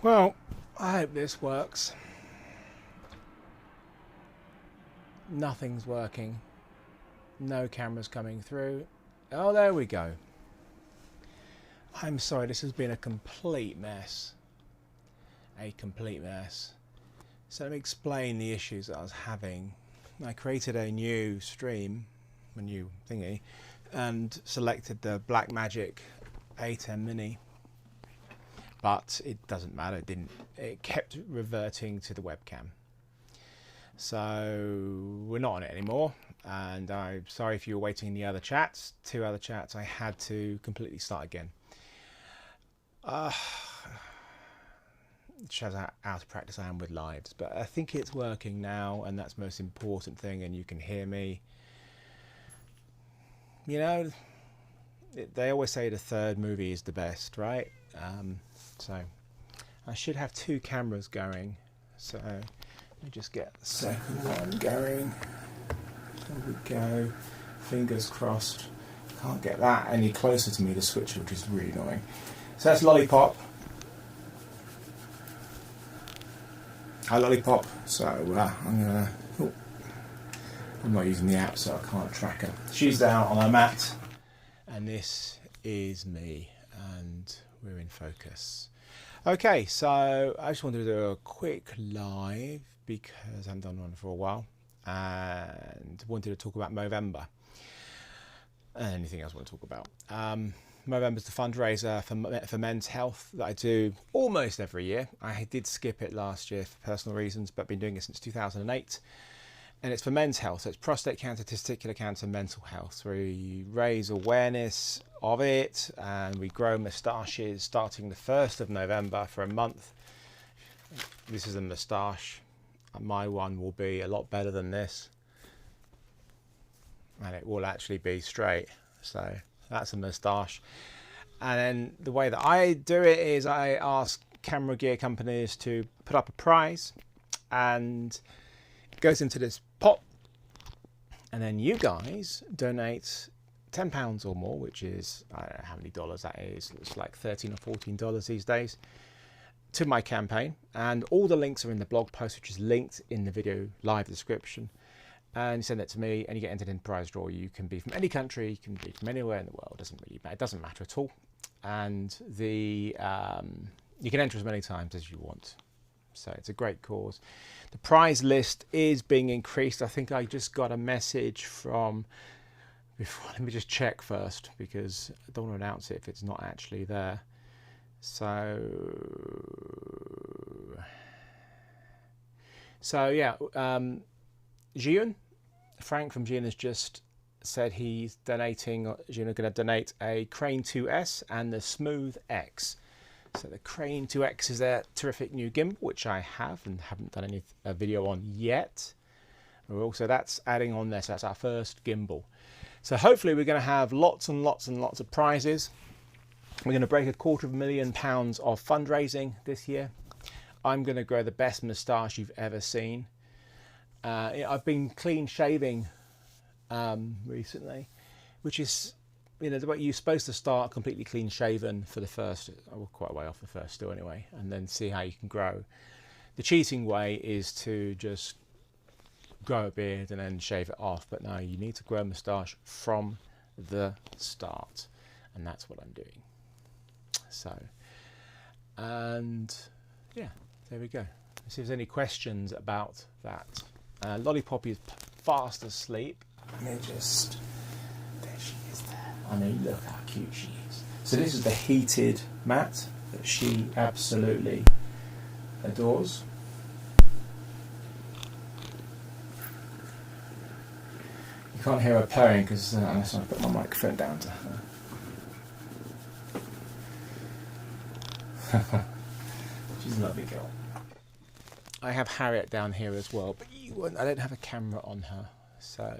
Well, I hope this works. Nothing's working. No cameras coming through. Oh, there we go. I'm sorry, this has been a complete mess. A complete mess. So let me explain the issues that I was having. I created a new stream, a new thingy, and selected the Blackmagic A10 Mini. But it doesn't matter, it kept reverting to the webcam. So we're not on it anymore, and I'm sorry if you were waiting in the other chats, 2 other chats. I had to completely start again. It shows how out of practice I am with lives, but I think it's working now, and that's the most important thing, and you can hear me. You know, they always say the third movie is the best, right? So I should have 2 cameras going, so let me just get the second one going. There we go. Fingers crossed. Can't get that any closer to me, the switcher, which is really annoying. So that's Lollipop. Hi Lollipop. So I'm not using the app, so I can't track her. She's down on her mat, and this is me, and we're in focus. Okay, so I just wanted to do a quick live because I haven't done one for a while, and wanted to talk about Movember. Anything else I want to talk about? Movember's the fundraiser for men's health that I do almost every year. I did skip it last year for personal reasons, but been doing it since 2008. And it's for men's health, so it's prostate cancer, testicular cancer, mental health. We raise awareness of it, and we grow moustaches starting the 1st of November for a month. This is a moustache. My one will be a lot better than this, and it will actually be straight. So that's a moustache. And then the way that I do it is I ask camera gear companies to put up a prize, and it goes into this pot, and then you guys donate £10 or more, which is, I don't know how many dollars that is, it's like $13 or $14 these days, to my campaign. And all the links are in the blog post, which is linked in the video live description, and you send it to me and you get entered in the prize draw. You can be from any country, you can be from anywhere in the world, it doesn't matter at all. And you can enter as many times as you want. So it's a great cause. The prize list is being increased. I think I just got a message from, let me just check first, because I don't want to announce it if it's not actually there. So yeah, Frank from Gian has just said he's donating, going to donate a Crane 2S and the Smooth X. So the Crane 2X is a terrific new gimbal, which I have and haven't done any video on yet. Also, that's adding on there, so that's our first gimbal. So hopefully we're going to have lots and lots and lots of prizes. We're going to break £250,000 of fundraising this year. I'm going to grow the best moustache you've ever seen. I've been clean shaving recently, which is, the way you're supposed to start completely clean shaven for the first, quite a way off the first still anyway, and then see how you can grow. The cheating way is to just grow a beard and then shave it off, but no, you need to grow a moustache from the start, and that's what I'm doing. So, and yeah, there we go. Let's see if there's any questions about that. Lollipop is fast asleep. Let me just, there she is there. I mean, look how cute she is. So this is the heated mat that she absolutely adores. You can't hear her purring because unless I put my microphone down to her. She's a lovely girl. I have Harriet down here as well, but I don't have a camera on her, so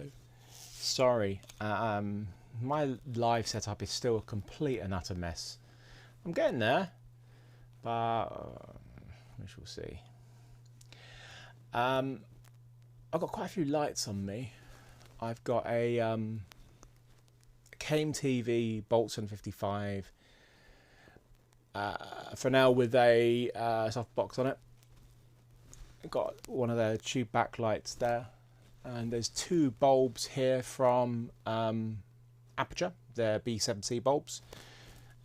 sorry. My live setup is still a complete and utter mess. I'm getting there, but we shall see. I've got quite a few lights on me. I've got a KameTV Bolton 55 Fresnel with a softbox on it. Got one of the tube backlights there, and there's two bulbs here from Aperture, they're B7C bulbs,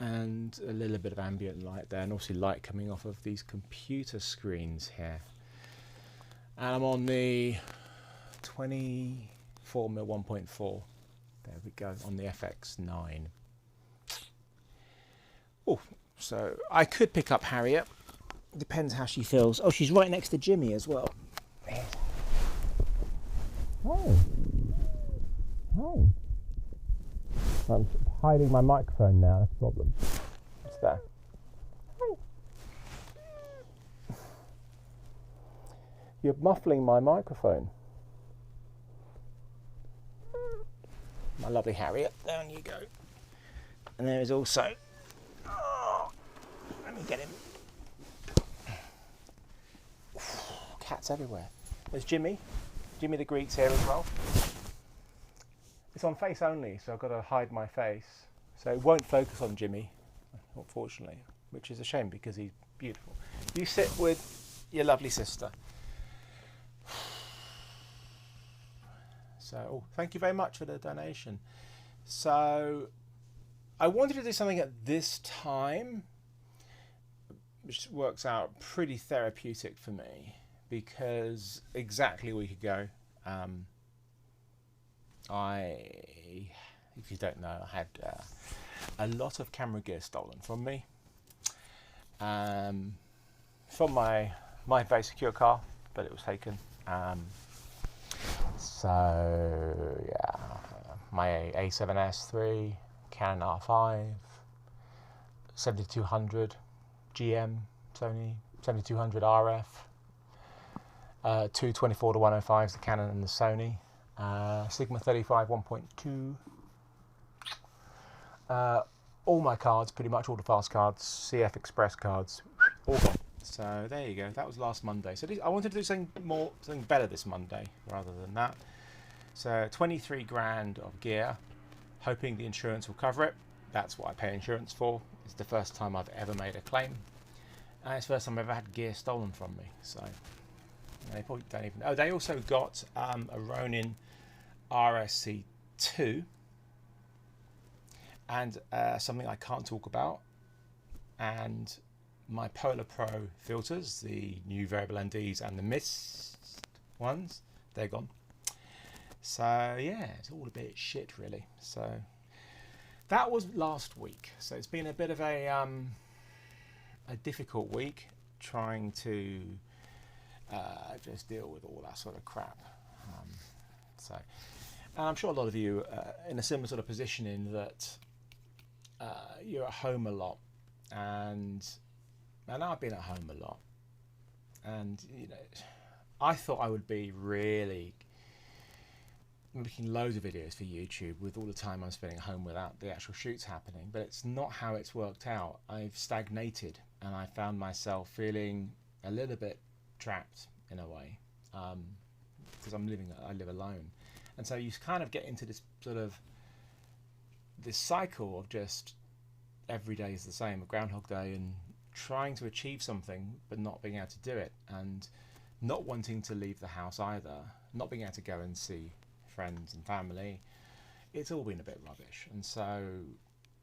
and a little bit of ambient light there, and obviously light coming off of these computer screens here. And I'm on the 24mm 1.4. There we go, on the FX9. Oh, so I could pick up Harriet. Depends how she feels. Oh, she's right next to Jimmy as well. Oh. Oh. I'm hiding my microphone now, that's the problem. What's that? Hey. You're muffling my microphone. My lovely Harriet, down you go. And there is also, oh, let me get him. Cats everywhere. There's Jimmy. Jimmy the Greek's here as well. It's on face only, so I've got to hide my face. So it won't focus on Jimmy, unfortunately, which is a shame because he's beautiful. You sit with your lovely sister. So, oh, thank you very much for the donation. So, I wanted to do something at this time, which works out pretty therapeutic for me, because exactly a week ago, if you don't know, I had a lot of camera gear stolen from me, from my very secure car, but it was taken. So yeah, my A7s3, Canon R5, 7200 GM, Sony 7200 RF, two 24-105s, the Canon and the Sony, Sigma 35 1.2. All my cards, pretty much all the fast cards, CF Express cards, all gone. So there you go. That was last Monday. So I wanted to do something better this Monday rather than that. So 23 grand of gear, hoping the insurance will cover it. That's what I pay insurance for. It's the first time I've ever made a claim, and it's the first time I've ever had gear stolen from me. So they probably don't even. Oh, they also got a Ronin RSC2 and something I can't talk about, and my Polar Pro filters, the new variable NDs and the mist ones, they're gone. So yeah, it's all a bit shit really. So that was last week. So it's been a bit of a difficult week trying to just deal with all that sort of crap. And I'm sure a lot of you in a similar sort of position in that you're at home a lot, and I've been at home a lot, and you know, I thought I would be really making loads of videos for YouTube with all the time I'm spending at home without the actual shoots happening, but it's not how it's worked out. I've stagnated, and I found myself feeling a little bit trapped in a way, because I live alone, and so you kind of get into this sort of this cycle of just every day is the same, a Groundhog Day, and trying to achieve something but not being able to do it, and not wanting to leave the house either, not being able to go and see friends and family. It's all been a bit rubbish. And so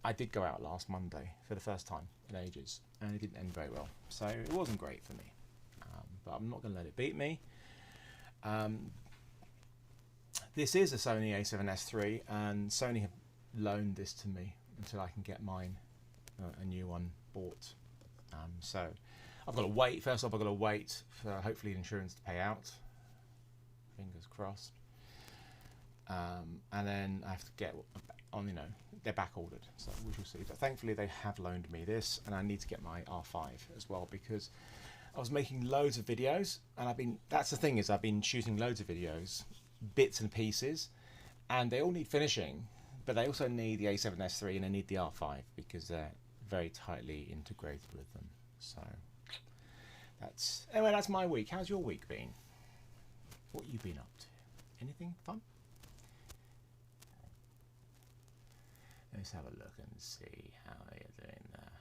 I did go out last Monday for the first time in ages, and it didn't end very well, so it wasn't great for me, but I'm not going to let it beat me. This is a Sony A7s3, and Sony have loaned this to me until I can get mine, a new one, bought. So I've got to wait. First off, I've got to wait for hopefully insurance to pay out. Fingers crossed. And then I have to get on, you know, they're back ordered, so we shall see. But thankfully they have loaned me this, and I need to get my R5 as well, because I was making loads of videos, and that's the thing, is I've been shooting loads of videos, bits and pieces, and they all need finishing, but they also need the A7s3 and they need the R5 because they're very tightly integrated with them. So anyway, that's my week. How's your week been? What you been up to? Anything fun? Let's have a look and see how you're doing there.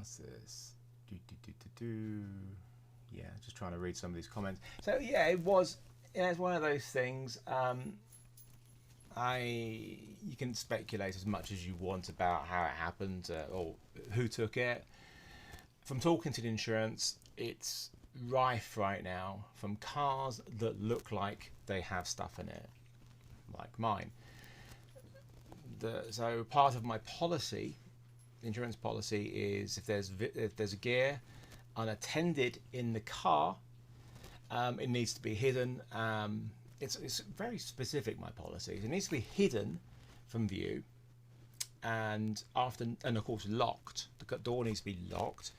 What's this? Yeah, just trying to read some of these comments. So yeah, it was. Yeah, it's one of those things. You can speculate as much as you want about how it happened or who took it. From talking to the insurance, it's rife right now from cars that look like they have stuff in it, like mine. So part of my policy, the insurance policy, is if there's a gear unattended in the car, it needs to be hidden. It's very specific, my policy. It needs to be hidden from view, and of course locked. The door needs to be locked,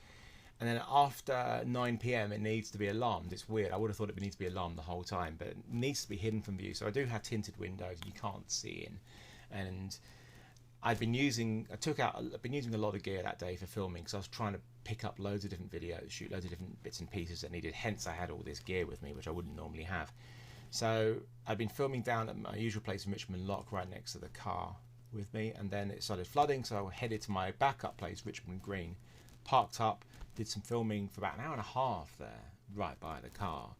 and then after 9 p.m. it needs to be alarmed. It's weird. I would have thought it would need to be alarmed the whole time, but it needs to be hidden from view. So I do have tinted windows you can't see in, and I've been using a lot of gear that day for filming because I was trying to pick up loads of different videos, shoot loads of different bits and pieces that needed. Hence, I had all this gear with me, which I wouldn't normally have. So I've been filming down at my usual place in Richmond Lock, right next to the car with me, and then it started flooding, so I headed to my backup place, Richmond Green, parked up, did some filming for about an hour and a half there, right by the car,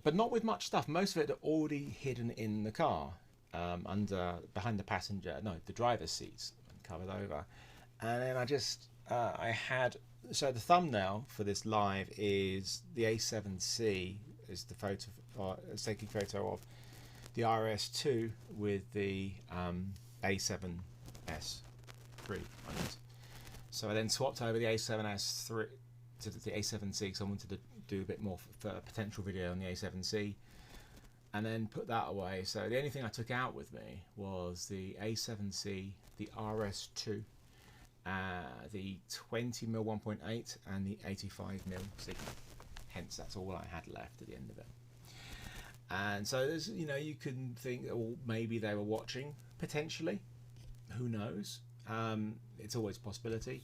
but not with much stuff. Most of it already hidden in the car, behind the driver's seats, and covered over. And then so the thumbnail for this live is the A7C is the photo, it's taking photo of the RS2 with the A7s3 on it. So I then swapped over the A7s3 to the A7C because I wanted to do a bit more for a potential video on the A7C, and then put that away. So the only thing I took out with me was the A7C, the RS2, the 20mm 1.8 and the 85mm Sigma. Hence, that's all I had left at the end of it. And so there's, you can think, well, maybe they were watching, potentially. Who knows? It's always a possibility.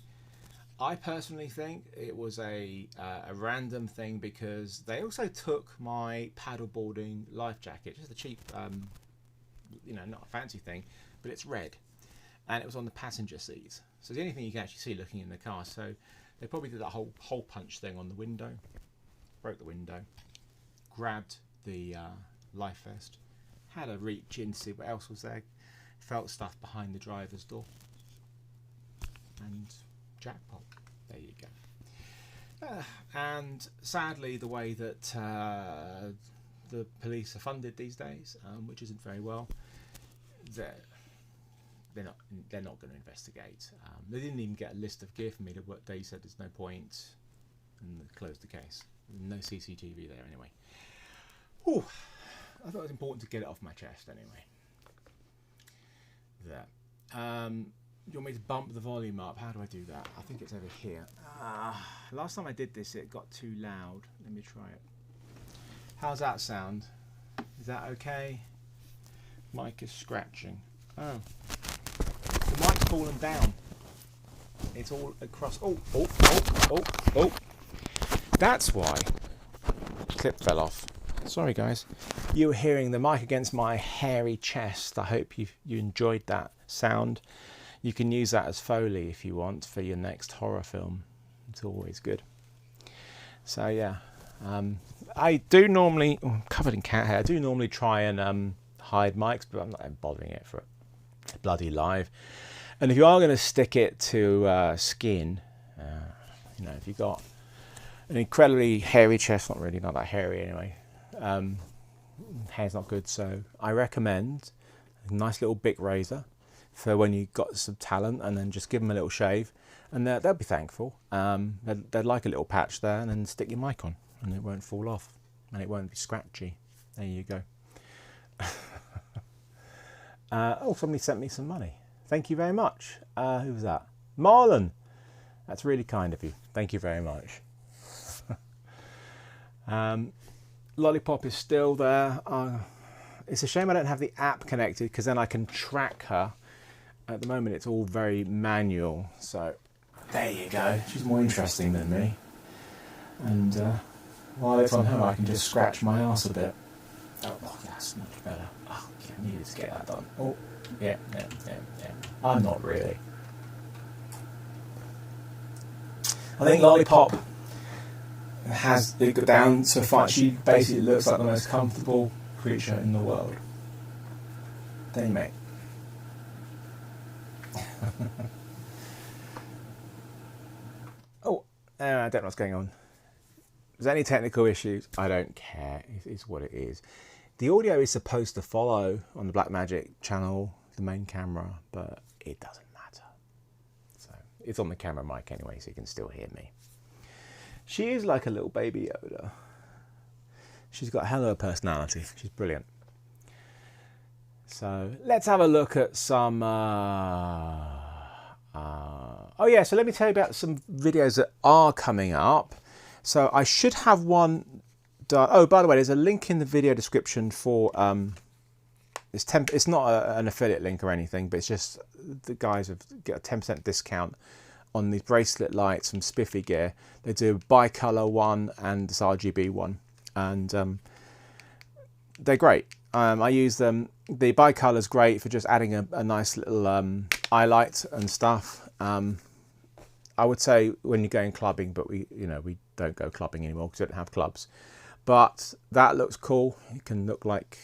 I personally think it was a random thing because they also took my paddleboarding life jacket, just a cheap, not a fancy thing, but it's red, and it was on the passenger seat. So it's the only thing you can actually see looking in the car. So they probably did that whole hole punch thing on the window, broke the window, grabbed the life vest, had a reach in to see what else was there, felt stuff behind the driver's door, and jackpot. There you go. And sadly, the way that the police are funded these days, which isn't very well, they're not going to investigate. They didn't even get a list of gear for me. They said there's no point, and they closed the case. No CCTV there anyway. Ooh, I thought it was important to get it off my chest anyway. There. You want me to bump the volume up? How do I do that? I think it's over here. Last time I did this, it got too loud. Let me try it. How's that sound? Is that okay? Mic is scratching. Oh. The mic's fallen down. It's all across. Oh. That's why. Clip fell off. Sorry, guys. You were hearing the mic against my hairy chest. I hope you enjoyed that sound. You can use that as Foley if you want for your next horror film. It's always good. So yeah, I do normally, I'm covered in cat hair, I do normally try and hide mics, but I'm not bothering it for a bloody live. And if you are going to stick it to skin, if you've got an incredibly hairy chest, not that hairy anyway, hair's not good, so I recommend a nice little Bic razor for when you've got some talent, and then just give them a little shave, and they'll be thankful. They'd like a little patch there, and then stick your mic on, and it won't fall off, and it won't be scratchy. There you go. Somebody sent me some money. Thank you very much. Who was that? Marlon. That's really kind of you. Thank you very much. Lollipop is still there. It's a shame I don't have the app connected, because then I can track her. At the moment, it's all very manual. So there you go. She's more interesting than me. And while it's on her, I can just scratch my arse a bit. Oh, that's much better. Oh, I needed to get that done. Oh, yeah. I'm not really. I think Lollipop has it got down so far. She basically looks like the most comfortable creature in the world. Don't you, mate? Oh, I don't know what's going on. If there's any technical issues, I don't care. It's what it is. The audio is supposed to follow on the Blackmagic channel, the main camera, but it doesn't matter. So it's on the camera mic anyway, so you can still hear me. She is like a little baby Yoda. She's got a hell of a personality. She's brilliant. So let's have a look at some... oh yeah, so let me tell you about some videos that are coming up. So I should have one done. Oh, by the way, there's a link in the video description for... it's not an affiliate link or anything, but it's just the guys have got a 10% discount on these bracelet lights from Spiffy Gear. They do a bicolor one and this RGB one, and they're great. I use them. The bicolor is great for just adding a nice little eye light and stuff. I would say when you're going clubbing, but we don't go clubbing anymore because we don't have clubs. But that looks cool. It can look like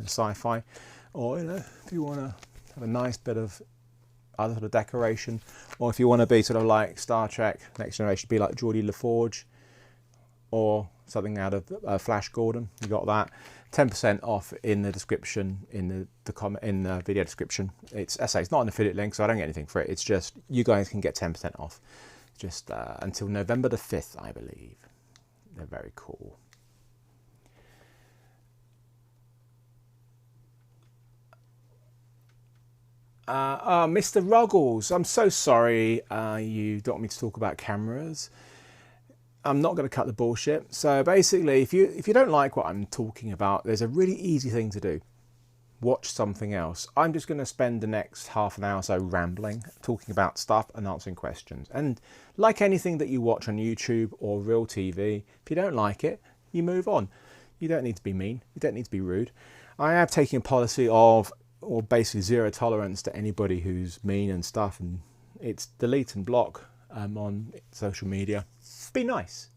sci-fi, or if you want to have a nice bit of other sort of decoration, or if you want to be sort of like Star Trek Next Generation, be like Geordie LaForge or something out of Flash Gordon. You got that 10% off in the description, in the video description. It's not an affiliate link, so I don't get anything for it. It's just you guys can get 10% off, just until November the 5th, I believe. They're very cool. Mr. Ruggles, I'm so sorry you don't want me to talk about cameras. I'm not going to cut the bullshit. So basically, if you don't like what I'm talking about, there's a really easy thing to do. Watch something else. I'm just going to spend the next half an hour or so rambling, talking about stuff and answering questions. And like anything that you watch on YouTube or real TV, if you don't like it, you move on. You don't need to be mean. You don't need to be rude. I have taken a policy of, or basically zero tolerance to anybody who's mean and stuff, and it's delete and block on social media. Be nice.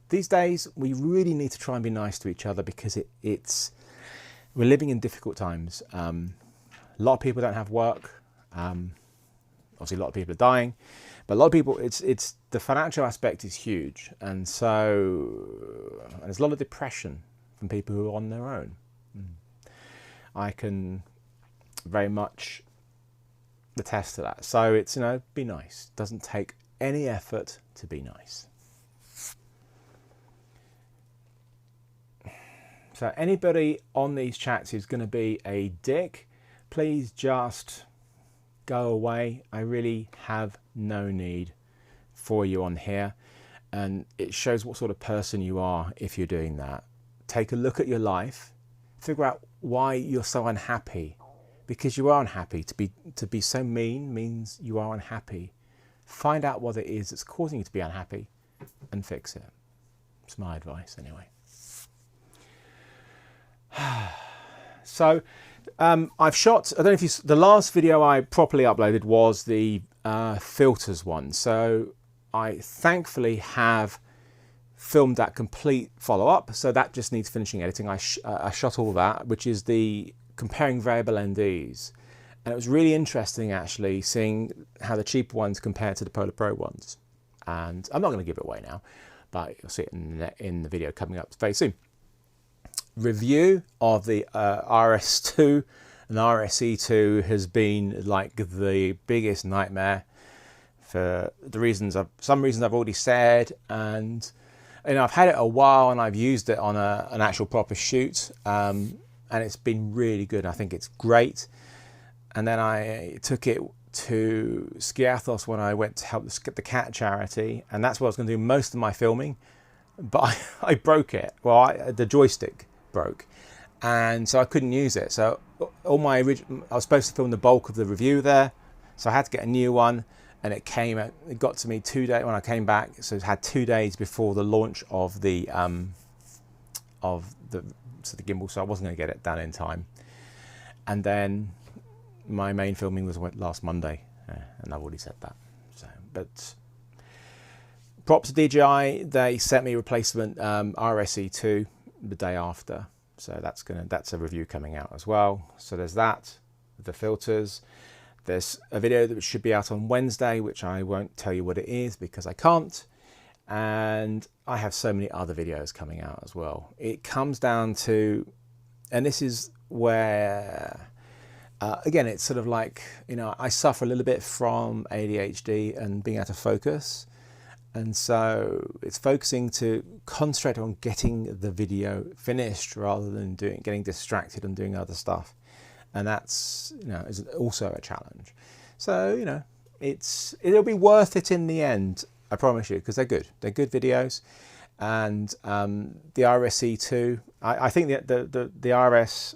These days we really need to try and be nice to each other, because we're living in difficult times. A lot of people don't have work. Obviously a lot of people are dying, but a lot of people, it's the financial aspect is huge, and so there's a lot of depression from people who are on their own. I can very much attest to that. So it's, be nice. It doesn't take any effort to be nice. So anybody on these chats who's going to be a dick, please just go away. I really have no need for you on here, and it shows what sort of person you are if you're doing that. Take a look at your life, figure out why you're so unhappy. Because you are unhappy. To be so mean means you are unhappy. Find out what it is that's causing you to be unhappy and fix it. It's my advice anyway. So I've shot, I don't know if the last video I properly uploaded was the filters one. So I thankfully have filmed that complete follow-up. So that just needs finishing editing. I shot all that, which is the comparing variable NDs, and it was really interesting actually seeing how the cheaper ones compare to the Polar Pro ones. And I'm not going to give it away now, but you'll see it in the video coming up very soon. Review of the RS2 and RSE2 has been like the biggest nightmare for some reasons I've already said, and I've had it a while and I've used it on an actual proper shoot. And it's been really good. I think it's great. And then I took it to Skiathos when I went to help the cat charity, and that's where I was going to do most of my filming. But I broke it. Well, the joystick broke, and so I couldn't use it. So I was supposed to film the bulk of the review there, so I had to get a new one, and it got to me 2 days when I came back. So it had 2 days before the launch of the gimbal, so I wasn't going to get it done in time. And then my main filming was last Monday, and I've already said that. So, but Props to DJI, they sent me replacement RSE2 the day after, so that's a review coming out as well. So there's that, the filters. There's a video that should be out on Wednesday, which I won't tell you what it is because I can't. And I have so many other videos coming out as well. It comes down to, and this is where, again, it's sort of like, you know, I suffer a little bit from ADHD and being out of focus. And so it's focusing to concentrate on getting the video finished rather than getting distracted and doing other stuff. And that's, you know, is also a challenge. So, you know, it'll be worth it in the end, I promise you, because they're good. They're good videos. And the RSE2, I think the RS,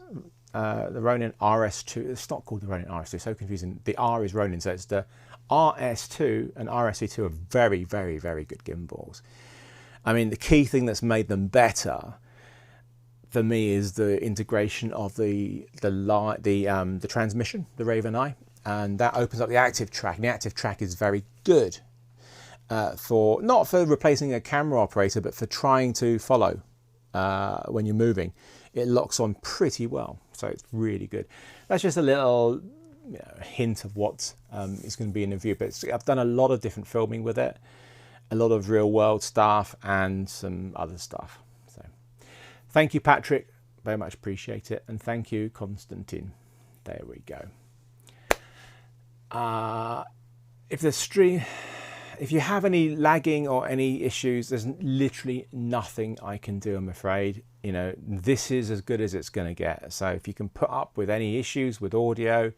the Ronin RS2, it's not called the Ronin RS2, so confusing. The R is Ronin, so it's the RS2 and RSE2 are very, very, very good gimbals. I mean, the key thing that's made them better for me is the integration of the transmission, the Raven Eye, and that opens up the active track. And the active track is very good for not for replacing a camera operator, but for trying to follow when you're moving. It locks on pretty well, so it's really good. That's just a little hint of what is going to be in the review. But I've done a lot of different filming with it, a lot of real world stuff, and some other stuff. So thank you, Patrick, very much appreciate it, and thank you, Konstantin. There we go. If you have any lagging or any issues, there's literally nothing I can do, I'm afraid. You know, this is as good as it's going to get. So if you can put up with any issues with audio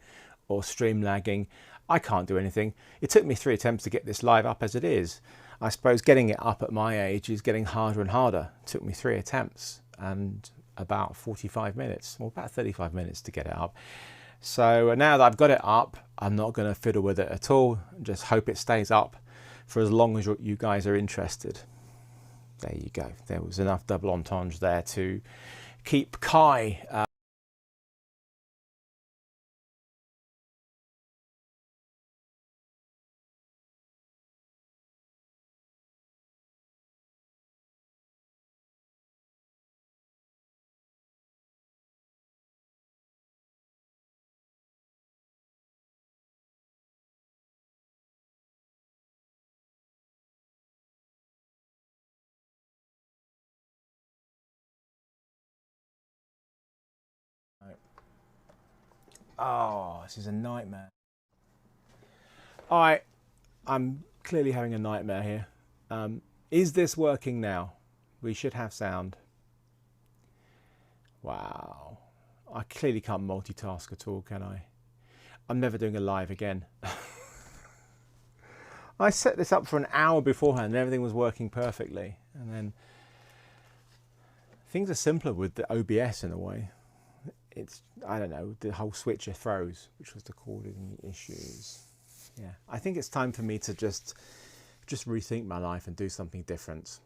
or stream lagging, I can't do anything. It took me 3 attempts to get this live up as it is. I suppose getting it up at my age is getting harder and harder. It took me 3 attempts and about 45 minutes, or about 35 minutes to get it up. So now that I've got it up, I'm not going to fiddle with it at all. Just hope it stays up for as long as you guys are interested. There you go. There was enough double entendre there to keep Kai Oh, this is a nightmare. All right, I'm clearly having a nightmare here. Is this working now? We should have sound. Wow. I clearly can't multitask at all, can I? I'm never doing a live again. I set this up for an hour beforehand and everything was working perfectly. And then things are simpler with the OBS in a way. It's, I don't know, the whole switcher froze, which was the causing issues. Yeah, I think it's time for me to just rethink my life and do something different.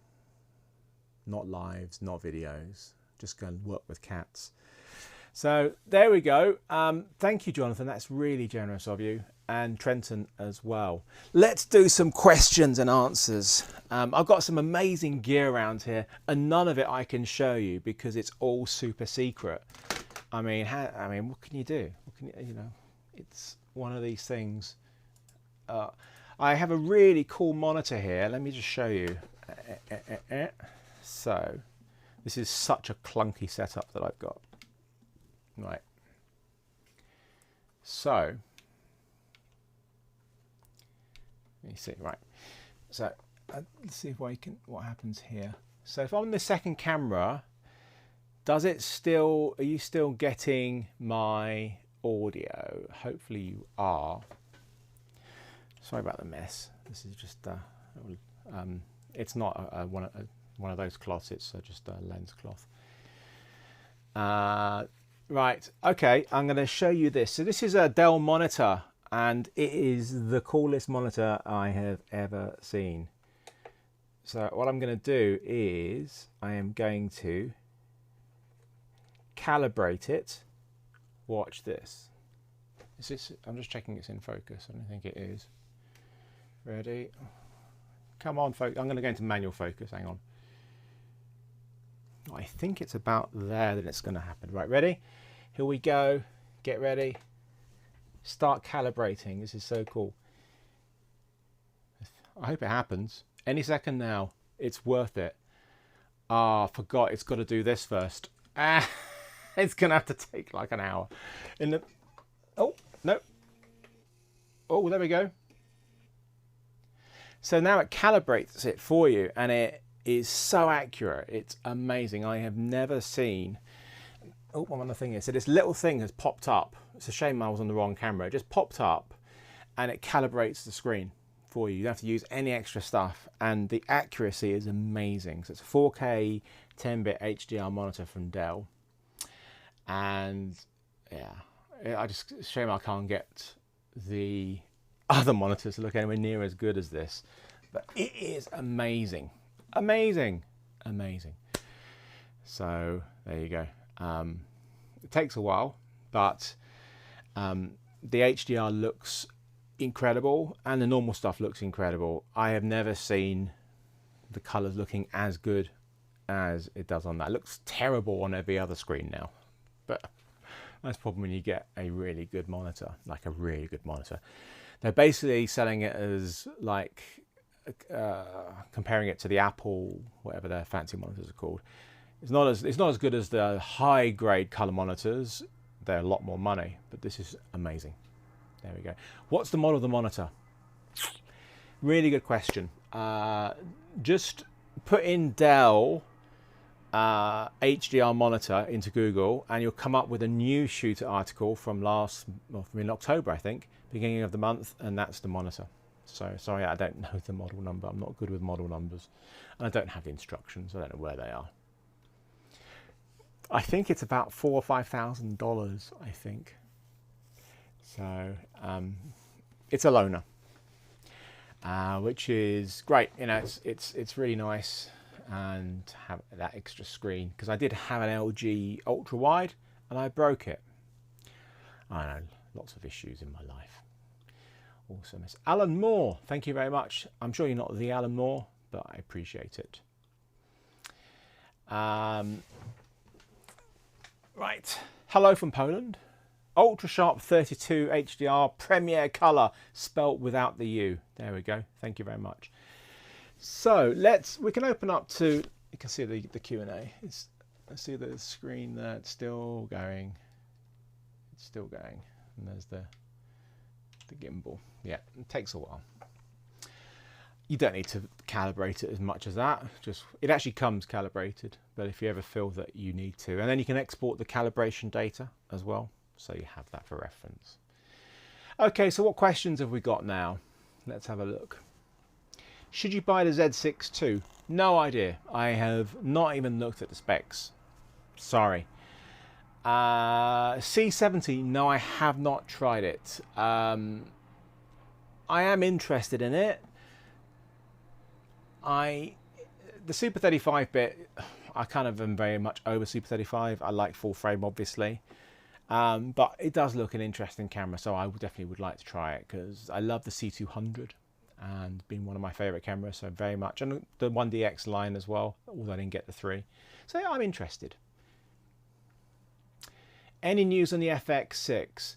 Not lives, not videos, just go and work with cats. So there we go. Thank you, Jonathan. That's really generous of you, and Trenton as well. Let's do some questions and answers. I've got some amazing gear around here, and none of it I can show you because it's all super secret. I mean, what can you do? What can you know? It's one of these things. I have a really cool monitor here. Let me just show you. So, this is such a clunky setup that I've got. Right. So, let me see. Right. So, let's see if what happens here. So, if I'm on the second camera, does it still, are you still getting my audio? Hopefully you are. Sorry about the mess. This is just, it's not one of those cloths, it's just a lens cloth. Right, okay, I'm going to show you this. So this is a Dell monitor, and it is the coolest monitor I have ever seen. So what I'm going to do is I am going to calibrate it. Watch this. Is this, I'm just checking it's in focus. I don't think it is. Ready? Come on, focus. I'm going to go into manual focus. Hang on. I think it's about there that it's going to happen. Right, ready? Here we go. Get ready. Start calibrating. This is so cool. I hope it happens. Any second now. It's worth it. Ah, forgot. It's got to do this first. Ah, it's going to have to take like an hour. Oh, no. Oh, there we go. So now it calibrates it for you, and it is so accurate. It's amazing. I have never seen... Oh, one other thing is, so this little thing has popped up. It's a shame I was on the wrong camera. It just popped up, and it calibrates the screen for you. You don't have to use any extra stuff, and the accuracy is amazing. So it's a 4K 10-bit HDR monitor from Dell, and yeah, I just shame I can't get the other monitors to look anywhere near as good as this, but it is amazing, amazing, amazing. So there you go. It takes a while, but the HDR looks incredible, and the normal stuff looks incredible. I have never seen the colors looking as good as it does on that. It looks terrible on every other screen now, but that's the problem when you get a really good monitor, like a really good monitor. They're basically selling it as like comparing it to the Apple, whatever their fancy monitors are called. It's not as good as the high grade color monitors. They're a lot more money, but this is amazing. There we go. What's the model of the monitor? Really good question. Just put in Dell HDR monitor into Google, and you'll come up with a news shooter article from in October, I think, beginning of the month, and that's the monitor. So sorry, I don't know the model number. I'm not good with model numbers, and I don't have the instructions. I don't know where they are. I think it's about $4,000 or $5,000. I think. So it's a loaner, which is great. You know, it's really nice, and have that extra screen, because I did have an LG ultra wide and I broke it. I know, lots of issues in my life. Also, Miss Alan Moore, thank you very much. I'm sure you're not the Alan Moore, but I appreciate it. Right, hello from Poland. Ultra Sharp 32 HDR Premiere Color, spelt without the U. There we go. Thank you very much. So we can open up to, you can see the Q&A. Let's see the screen there. It's still going. It's still going. And there's the gimbal. Yeah, it takes a while. You don't need to calibrate it as much as that. It actually comes calibrated, but if you ever feel that you need to, and then you can export the calibration data as well, so you have that for reference. Okay, so what questions have we got now? Let's have a look. Should you buy the Z6 II? No idea. I have not even looked at the specs. Sorry. C70, no, I have not tried it. I am interested in it. The Super 35-bit, I kind of am very much over Super 35. I like full frame, obviously. But it does look an interesting camera, so I definitely would like to try it, because I love the C200 and been one of my favorite cameras, so very much. And the 1DX line as well, although I didn't get the 3. So yeah, I'm interested. Any news on the FX6?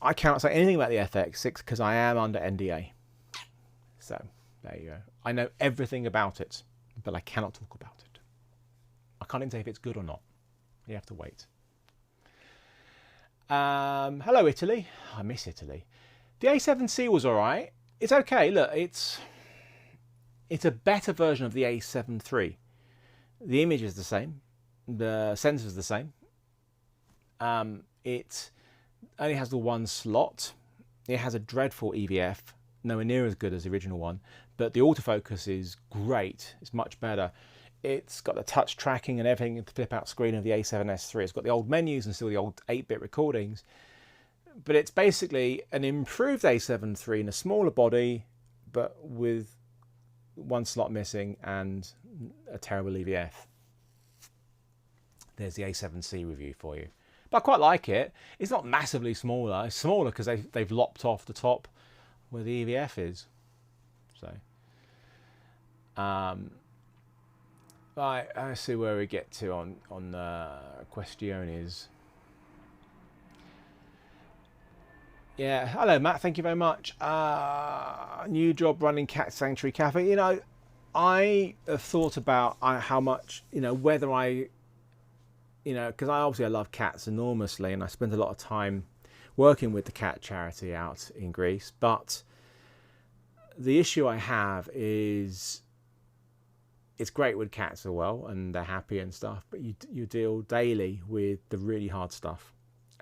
I cannot say anything about the FX6 because I am under NDA. So there you go. I know everything about it, but I cannot talk about it. I can't even say if it's good or not. You have to wait. Hello, Italy. I miss Italy. The A7C was all right. It's okay. Look, it's a better version of the A7 III. The image is the same. The sensor is the same. It only has the one slot. It has a dreadful EVF, nowhere near as good as the original one, but the autofocus is great. It's much better. It's got the touch tracking and everything, the flip out screen of the A7S3. It's got the old menus and still the old 8-bit recordings, but it's basically an improved A7 III in a smaller body, but with one slot missing and a terrible EVF. There's the A7C review for you. But I quite like it. It's not massively smaller. It's smaller because they've lopped off the top where the EVF is. So Right, let's see where we get to on the questiones. Yeah, hello Matt, thank you very much. New job running Cat Sanctuary Cafe. You know, I have thought about how much, you know, whether I, you know, because I love cats enormously, and I spend a lot of time working with the cat charity out in Greece. But the issue I have is, it's great with cats as well, and they're happy and stuff, but you deal daily with the really hard stuff,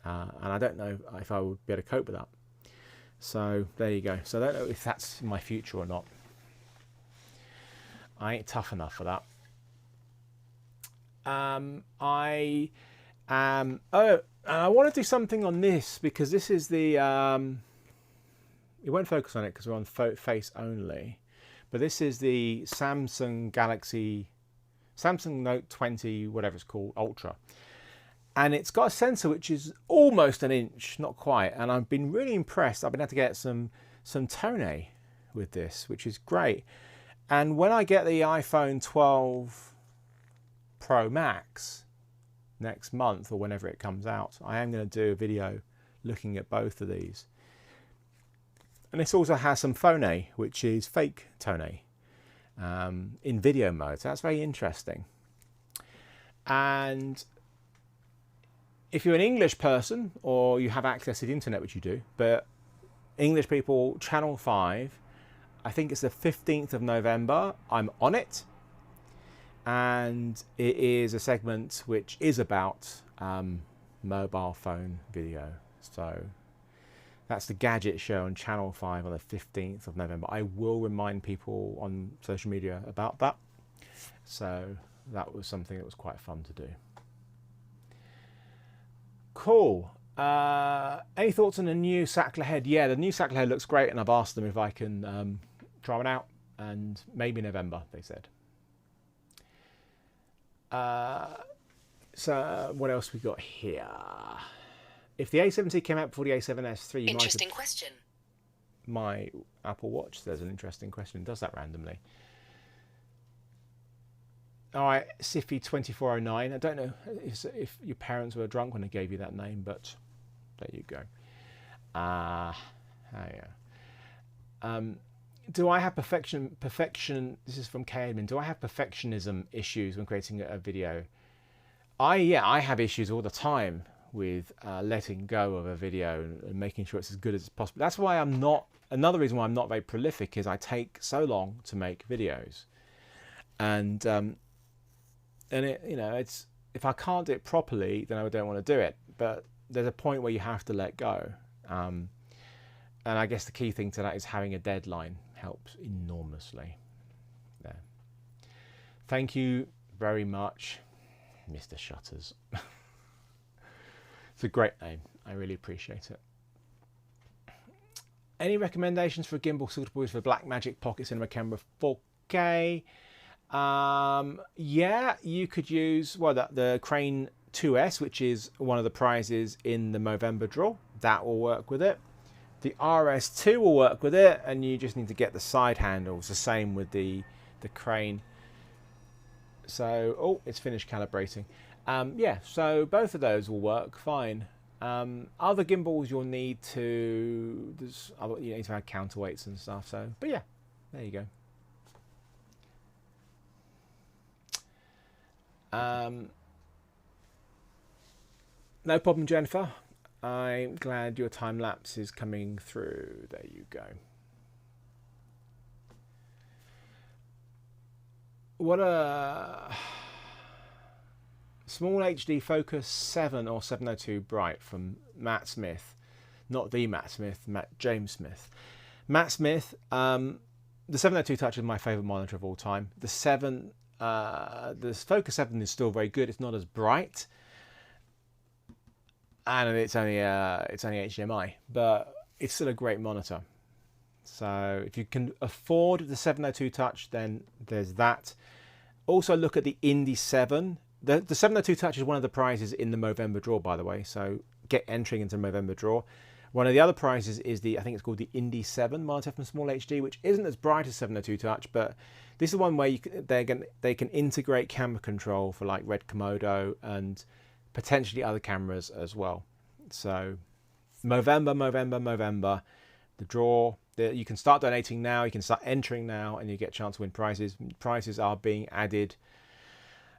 and I don't know if I would be able to cope with that. So there you go. So I don't know if that's my future or not. I ain't tough enough for that. I want to do something on this, because this is the it won't focus on it because we're on face only. But this is the Samsung Note 20, whatever it's called, Ultra. And it's got a sensor which is almost an inch, not quite. And I've been really impressed. I've been able to get some Tone with this, which is great. And when I get the iPhone 12 Pro Max next month, or whenever it comes out, I am going to do a video looking at both of these. And this also has some Phone, which is fake Tone, in video mode. So that's very interesting. And if you're an English person, or you have access to the internet, which you do, but English people, Channel 5, I think it's the 15th of November, I'm on it. And it is a segment which is about mobile phone video. So that's the Gadget Show on Channel 5 on the 15th of November. I will remind people on social media about that. So that was something that was quite fun to do. Cool. Any thoughts on the new Sackler head? Yeah, the new Sackler head looks great, and I've asked them if I can try one out, and maybe November, they said. So what else we got here? If the A7C came out before the A7S3, interesting question. My Apple Watch, there's an interesting question. It does that randomly. All right, Siffy2409. I don't know if your parents were drunk when they gave you that name, but there you go. Do I have perfection? This is from K Admin. Do I have perfectionism issues when creating a video? I have issues all the time with letting go of a video and making sure it's as good as possible. That's why I'm not. Another reason why I'm not very prolific is I take so long to make videos, and it, you know, it's, if I can't do it properly, then I don't want to do it. But there's a point where you have to let go, and I guess the key thing to that is having a deadline helps enormously. There. Thank you very much, Mr. Shutters. It's a great name. I really appreciate it. Any recommendations for a gimbal suitable for Blackmagic Pocket Cinema Camera 4K? Yeah, you could use the Crane 2S, which is one of the prizes in the Movember draw. That will work with it. The RS2 will work with it, and you just need to get the side handles. The same with the Crane. So, oh, it's finished calibrating. Yeah, so both of those will work fine. Other gimbals you'll need to, you need to have counterweights and stuff. So, but yeah, there you go. No problem, Jennifer. I'm glad your time lapse is coming through. There you go. What a small HD Focus 7 or 702 bright from Matt Smith. Not the Matt Smith, James Smith. Matt Smith, the 702 Touch is my favourite monitor of all time. The Focus 7 is still very good. It's not as bright, and it's only HDMI, but it's still a great monitor. So if you can afford the 702 Touch, then there's that. Also look at the Indy 7. The 702 Touch is one of the prizes in the Movember draw, by the way. So get entering into the Movember draw. One of the other prizes is I think it's called the Indy 7 monitor from Small HD, which isn't as bright as 702 Touch, but this is one where they can integrate camera control for like Red Komodo and potentially other cameras as well. So November, the draw. You can start donating now. You can start entering now, and you get a chance to win prizes. Prizes are being added.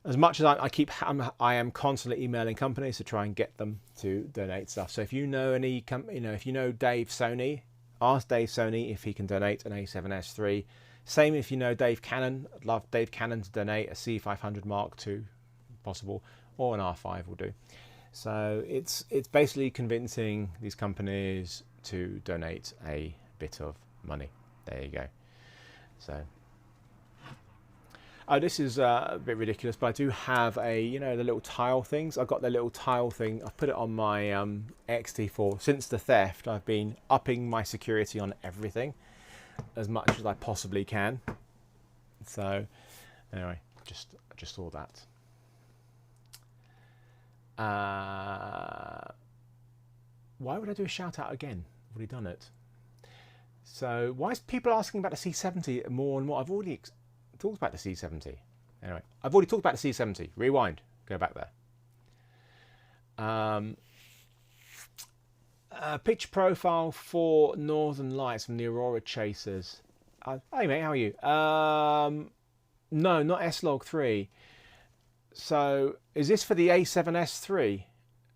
As much as I am constantly emailing companies to try and get them to donate stuff. So if you know any, if you know Dave Sony, ask Dave Sony if he can donate an A7S3. Same if you know Dave Cannon. I'd love Dave Cannon to donate a C500 Mark II, possible, or an R5 will do. So it's basically convincing these companies to donate a bit of money. There you go. So. Oh, this is a bit ridiculous, but I do have the little tile things. I've got the little tile thing. I've put it on my XT4. Since the theft, I've been upping my security on everything as much as I possibly can. So, anyway, I just saw that. Why would I do a shout out again? I've already done it. So, why is people asking about the C70 more and more? I've already talked about the C70. Anyway, I've already talked about the C70. Rewind. Go back there. Picture profile for Northern Lights from the Aurora Chasers. Hey mate, how are you? No, not S-Log3. So, is this for the A7S3?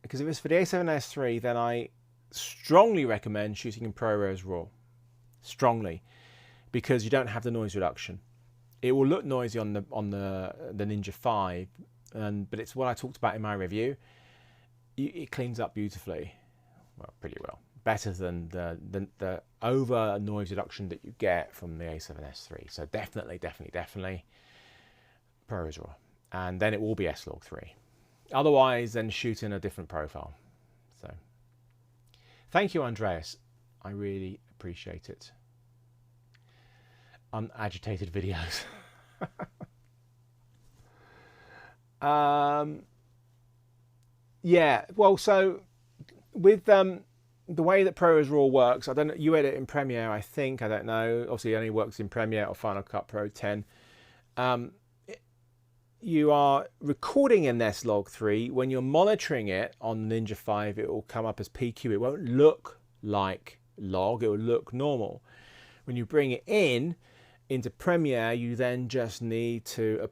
Because if it's for the A7S3, then I strongly recommend shooting in ProRes RAW. Strongly. Because you don't have the noise reduction. It will look noisy on the Ninja 5, but it's what I talked about in my review. It cleans up beautifully, well, pretty well, better than the over noise reduction that you get from the A7S3. So definitely ProRes RAW, and then it will be S-Log3. Otherwise, then shoot in a different profile. So thank you, Andreas. I really appreciate it. Unagitated videos. Yeah, well, so with the way that ProRes RAW works, I don't know, you edit in Premiere, I think, I don't know, obviously it only works in Premiere or Final Cut Pro 10. You are recording in S-Log3. When you're monitoring it on Ninja 5, it will come up as PQ. It won't look like log, it will look normal. When you bring it into Premiere, you then just need to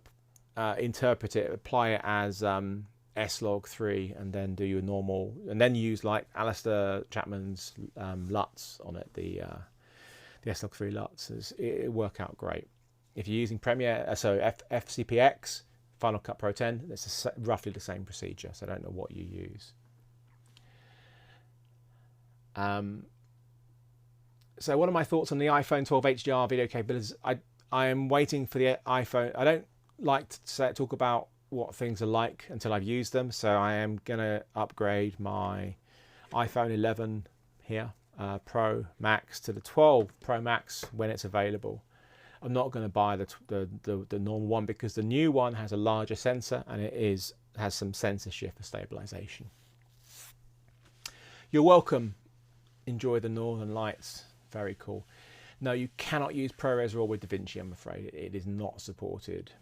interpret it, apply it as S-Log3, and then do your normal, and then use like Alistair Chapman's LUTs on it, the S-Log3 LUTs. It'll work out great. If you're using Premiere, so FCPX, Final Cut Pro 10, it's roughly the same procedure, so I don't know what you use. So what are my thoughts on the iPhone 12 HDR video capabilities? I am waiting for the iPhone. I don't like to talk about what things are like until I've used them. So I am going to upgrade my iPhone 11 here, Pro Max, to the 12 Pro Max when it's available. I'm not going to buy the normal one because the new one has a larger sensor and it has some sensor shift for stabilization. You're welcome. Enjoy the Northern Lights. Very cool. No, you cannot use ProRes RAW with DaVinci, I'm afraid. It is not supported.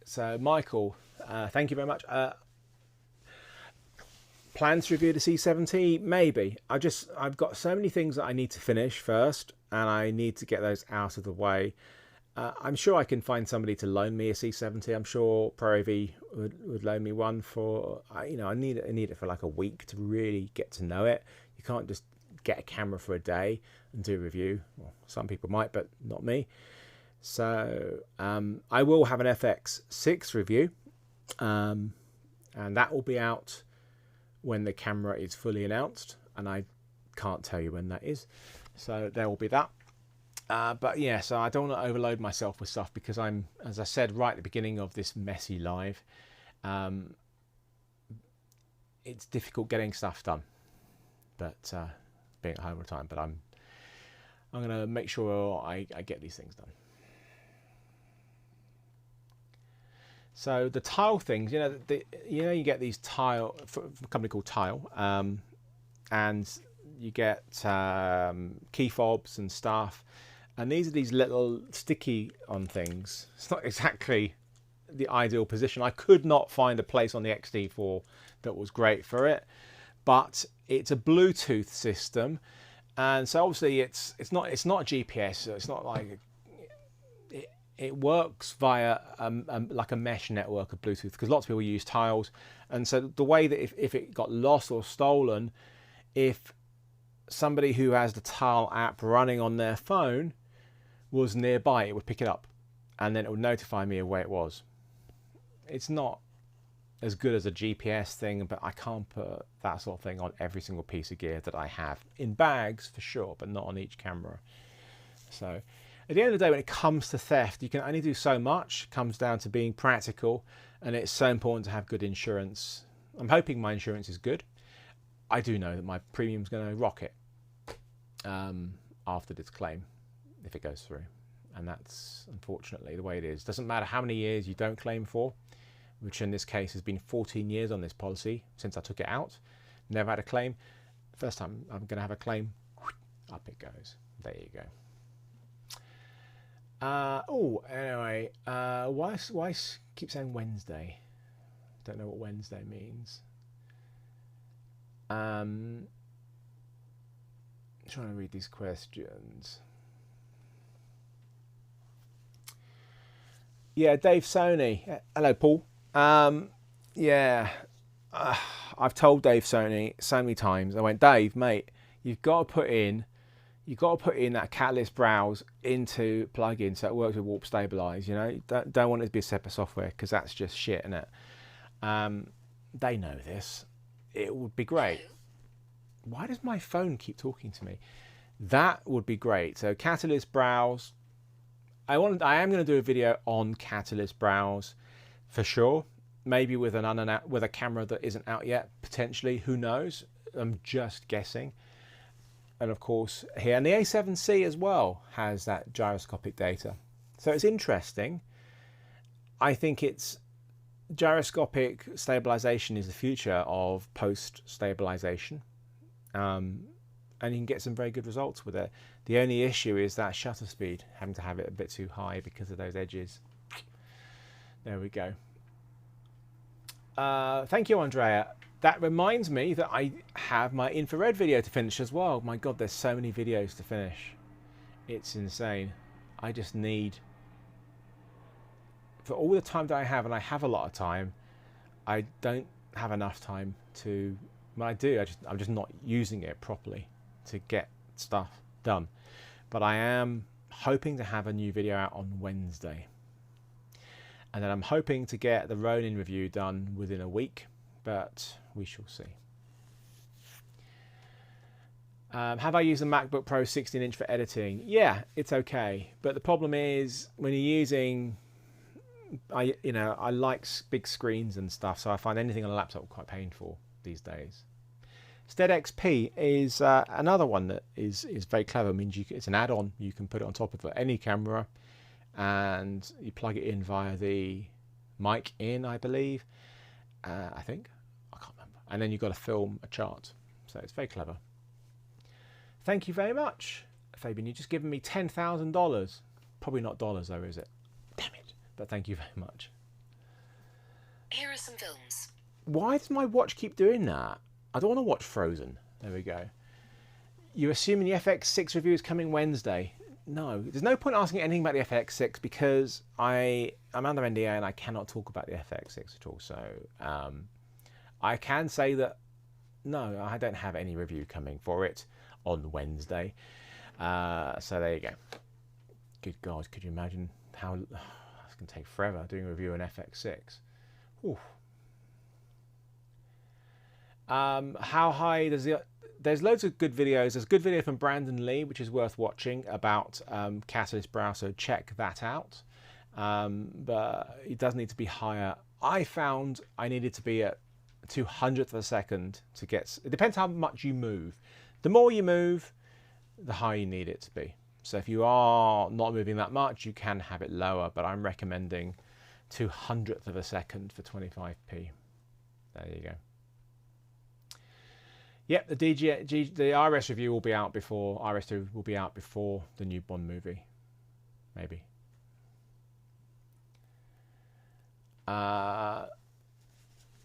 So, Michael, thank you very much. Plans to review the C70? Maybe. I've got so many things that I need to finish first, and I need to get those out of the way. I'm sure I can find somebody to loan me a C70. I'm sure ProAV would loan me one for, I need it for like a week to really get to know it. You can't just get a camera for a day and do a review. Well, some people might, but not me. So I will have an FX6 review, and that will be out when the camera is fully announced, and I can't tell you when that is. So there will be that. But yeah, so I don't want to overload myself with stuff because I'm, as I said right at the beginning of this messy live, it's difficult getting stuff done. But being at home all the time, but I'm going to make sure I get these things done. So the tile things, you get these tile from a company called Tile, and you get key fobs and stuff, and these are these little sticky on things. It's not exactly the ideal position. I could not find a place on the XT4 that was great for it, but it's a Bluetooth system, and so obviously it's not GPS, so it's not like it works via like a mesh network of Bluetooth, because lots of people use tiles, and so the way that if it got lost or stolen, if somebody who has the Tile app running on their phone was nearby, it would pick it up and then it would notify me of where it was. It's not as good as a GPS thing, but I can't put that sort of thing on every single piece of gear that I have. In bags for sure, but not on each camera. So at the end of the day, when it comes to theft, you can only do so much. It comes down to being practical, and it's so important to have good insurance. I'm hoping my insurance is good. I do know that my premium's going to rocket after this claim, if it goes through. And that's unfortunately the way it is. Doesn't matter how many years you don't claim for, which in this case has been 14 years on this policy since I took it out. Never had a claim. First time I'm going to have a claim, up it goes. There you go. Anyway, why keep saying Wednesday? Don't know what Wednesday means. Trying to read these questions. Yeah, Dave Sony. Hello, Paul. Yeah, I've told Dave Sony so many times. I went, Dave, mate, you've got to put in that Catalyst browse into plugin so it works with Warp Stabilize. You know, don't want it to be a separate software, because that's just shit, isn't it? They know this. It would be great. Why does my phone keep talking to me? That would be great. So Catalyst browse. I am going to do a video on Catalyst browse for sure. Maybe with a camera that isn't out yet, potentially. Who knows? I'm just guessing. And of course here, and the A7C as well has that gyroscopic data. So it's interesting. I think it's gyroscopic stabilization is the future of post stabilization. And you can get some very good results with it. The only issue is that shutter speed, having to have it a bit too high because of those edges. There we go. Thank you, Andrea. That reminds me that I have my infrared video to finish as well. My God, there's so many videos to finish. It's insane. I just need, for all the time that I have, and I have a lot of time, I don't have enough time to, when I do, I'm just not using it properly to get stuff done. But I am hoping to have a new video out on Wednesday. And then I'm hoping to get the Ronin review done within a week, but we shall see. Have I used the MacBook Pro 16-inch for editing? Yeah, it's okay. But the problem is when you're using, I like big screens and stuff, so I find anything on a laptop quite painful these days. Stead XP is another one that is very clever. It means it's an add-on. You can put it on top of any camera, and you plug it in via the mic in, I believe. I think. I can't remember. And then you've got to film a chart. So it's very clever. Thank you very much, Fabian. You've just given me $10,000. Probably not dollars though, is it? Damn it. But thank you very much. Here are some films. Why does my watch keep doing that? I don't want to watch Frozen. There we go. You're assuming the FX6 review is coming Wednesday. No, there's no point asking anything about the FX6 because I'm under NDA and I cannot talk about the FX6 at all. So I can say that no, I don't have any review coming for it on Wednesday. So there you go. Good God, could you imagine how it's going to take forever doing a review on FX6? Oof. How high does the... There's loads of good videos. There's a good video from Brandon Lee, which is worth watching, about Catalyst browse, so check that out. But it does need to be higher. I found I needed to be at 200th of a second to get... It depends how much you move. The more you move, the higher you need it to be. So if you are not moving that much, you can have it lower, but I'm recommending 200th of a second for 25p. There you go. Yep, the IRS review will be out before, IRS2 will be out before the new Bond movie. Maybe.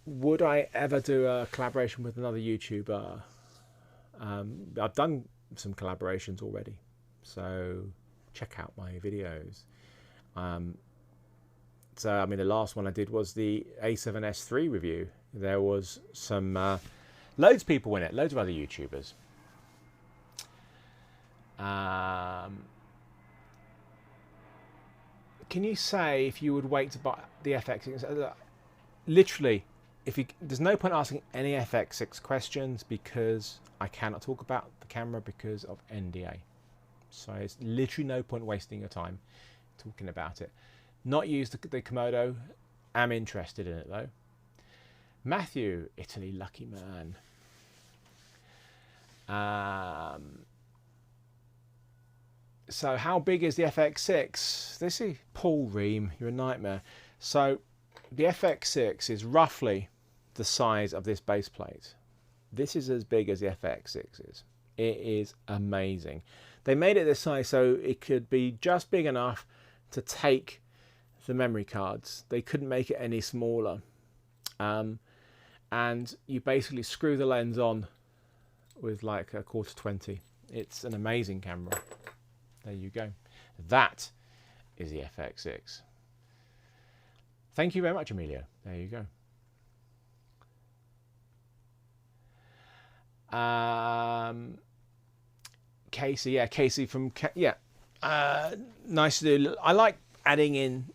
Would I ever do a collaboration with another YouTuber? I've done some collaborations already, so check out my videos. So I mean, the last one I did was the A7s3 review. There was some loads of people in it, loads of other YouTubers. Can you say if you would wait to buy the FX6? Literally, there's no point asking any FX6 questions because I cannot talk about the camera because of NDA. So it's literally no point wasting your time talking about it. Not used the Komodo. Am interested in it though. Matthew, Italy, lucky man. So how big is the FX6? This is Paul Ream, you're a nightmare. So the FX6 is roughly the size of this base plate. This is as big as the FX6 is. It is amazing. They made it this size so it could be just big enough to take the memory cards. They couldn't make it any smaller. And you basically screw the lens on with like a 1/4-20. It's an amazing camera. There you go. That is the FX6. Thank you very much, Emilio. There you go. Casey, yeah, Casey from nice to do. I like adding in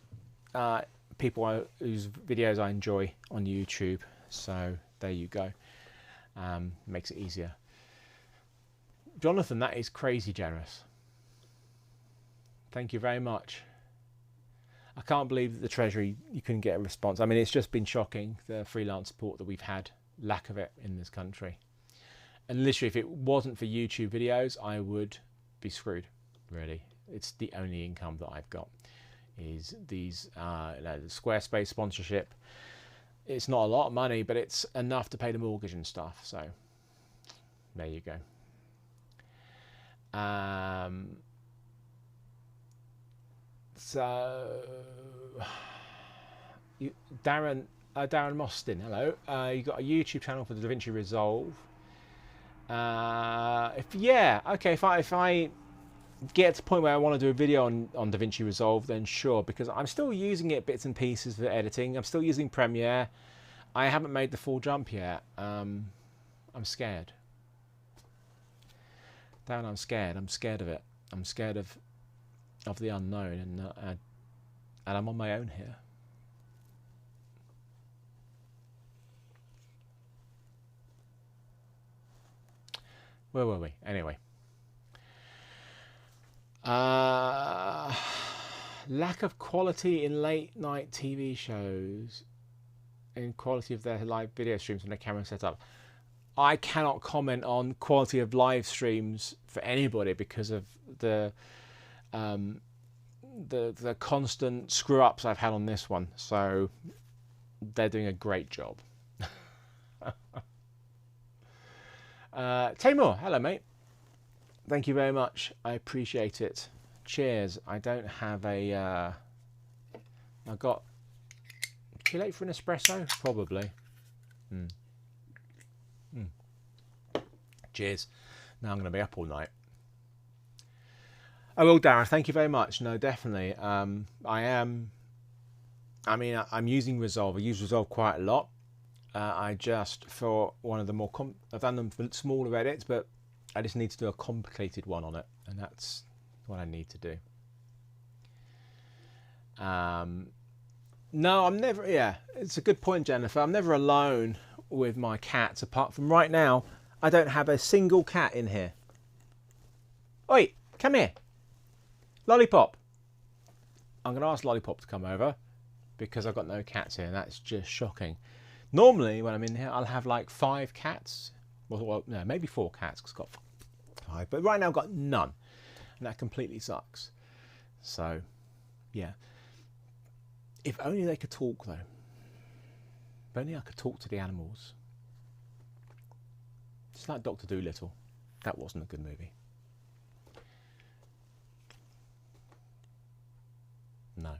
people whose videos I enjoy on YouTube. So there you go. Makes it easier. Jonathan, that is crazy generous. Thank you very much. I can't believe that the Treasury, you couldn't get a response. I mean, it's just been shocking, the freelance support that we've had, lack of it in this country. And literally, if it wasn't for YouTube videos, I would be screwed, really. It's the only income that I've got, is these the Squarespace sponsorship. It's not a lot of money, but it's enough to pay the mortgage and stuff. So there you go. So Darren Mostyn, hello. You got a YouTube channel for the DaVinci Resolve. If I get to the point where I want to do a video on DaVinci Resolve, then sure, because I'm still using it bits and pieces for editing. I'm still using Premiere. I haven't made the full jump yet. I'm scared. Darren, I'm scared. I'm scared of it. I'm scared of the unknown, and I'm on my own here. Where were we? Anyway. Lack of quality in late night TV shows, in quality of their live video streams when their camera set up. I cannot comment on quality of live streams for anybody because of the constant screw ups I've had on this one. So they're doing a great job. Tamor, hello mate. Thank you very much. I appreciate it. Cheers. I don't have a I've got too late for an espresso? Probably. Cheers. Now I'm going to be up all night. Oh, well, Darren, thank you very much. No, definitely. I'm using Resolve. I use Resolve quite a lot. I just, for one of the more, I've done them for smaller edits, but I just need to do a complicated one on it, and that's what I need to do. No, I'm never, it's a good point, Jennifer. I'm never alone with my cats, apart from right now. I don't have a single cat in here. Oi, come here. Lollipop. I'm going to ask Lollipop to come over because I've got no cats here, and that's just shocking. Normally, when I'm in here, I'll have like 5 cats. Well, no, maybe 4 cats because I've got 5. But right now I've got none, and that completely sucks. So, yeah. If only they could talk, though. If only I could talk to the animals. It's like Dr. Dolittle. That wasn't a good movie. No.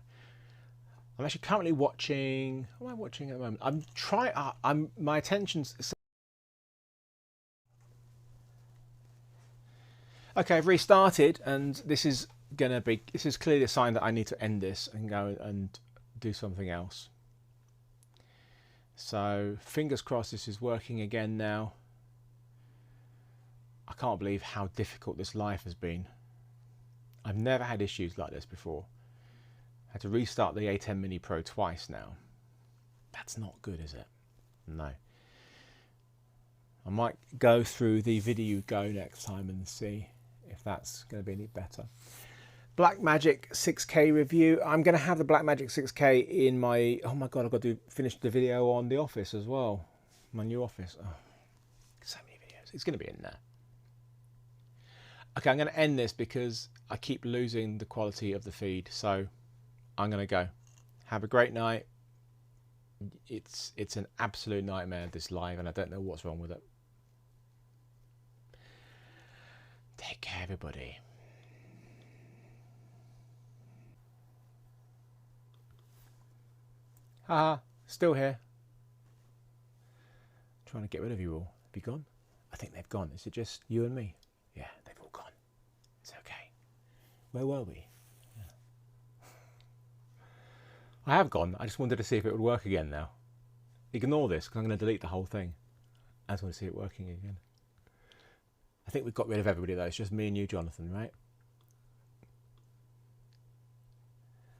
I'm actually currently watching. What am I watching at the moment? I'm trying. My attention's. Okay, I've restarted, and this is gonna be. This is clearly a sign that I need to end this and go and do something else. So fingers crossed this is working again now. I can't believe how difficult this live has been. I've never had issues like this before. I had to restart the A10 Mini Pro twice now. That's not good, is it? No. I might go through the video go next time and see if that's going to be any better. Blackmagic 6K review. I'm going to have the Blackmagic 6K in my... Oh my god, I've got to finish the video on the Office as well. My new Office. Oh, so many videos. It's going to be in there. Okay, I'm going to end this because I keep losing the quality of the feed. So I'm going to go. Have a great night. It's an absolute nightmare, this live, and I don't know what's wrong with it. Take care, everybody. Haha, still here. Trying to get rid of you all. Have you gone? I think they've gone. Is it just you and me? Yeah, they've all gone. It's okay. Where were we? Yeah. I have gone. I just wanted to see if it would work again now. Ignore this because I'm going to delete the whole thing. I just want to see it working again. I think we've got rid of everybody though. It's just me and you, Jonathan, right?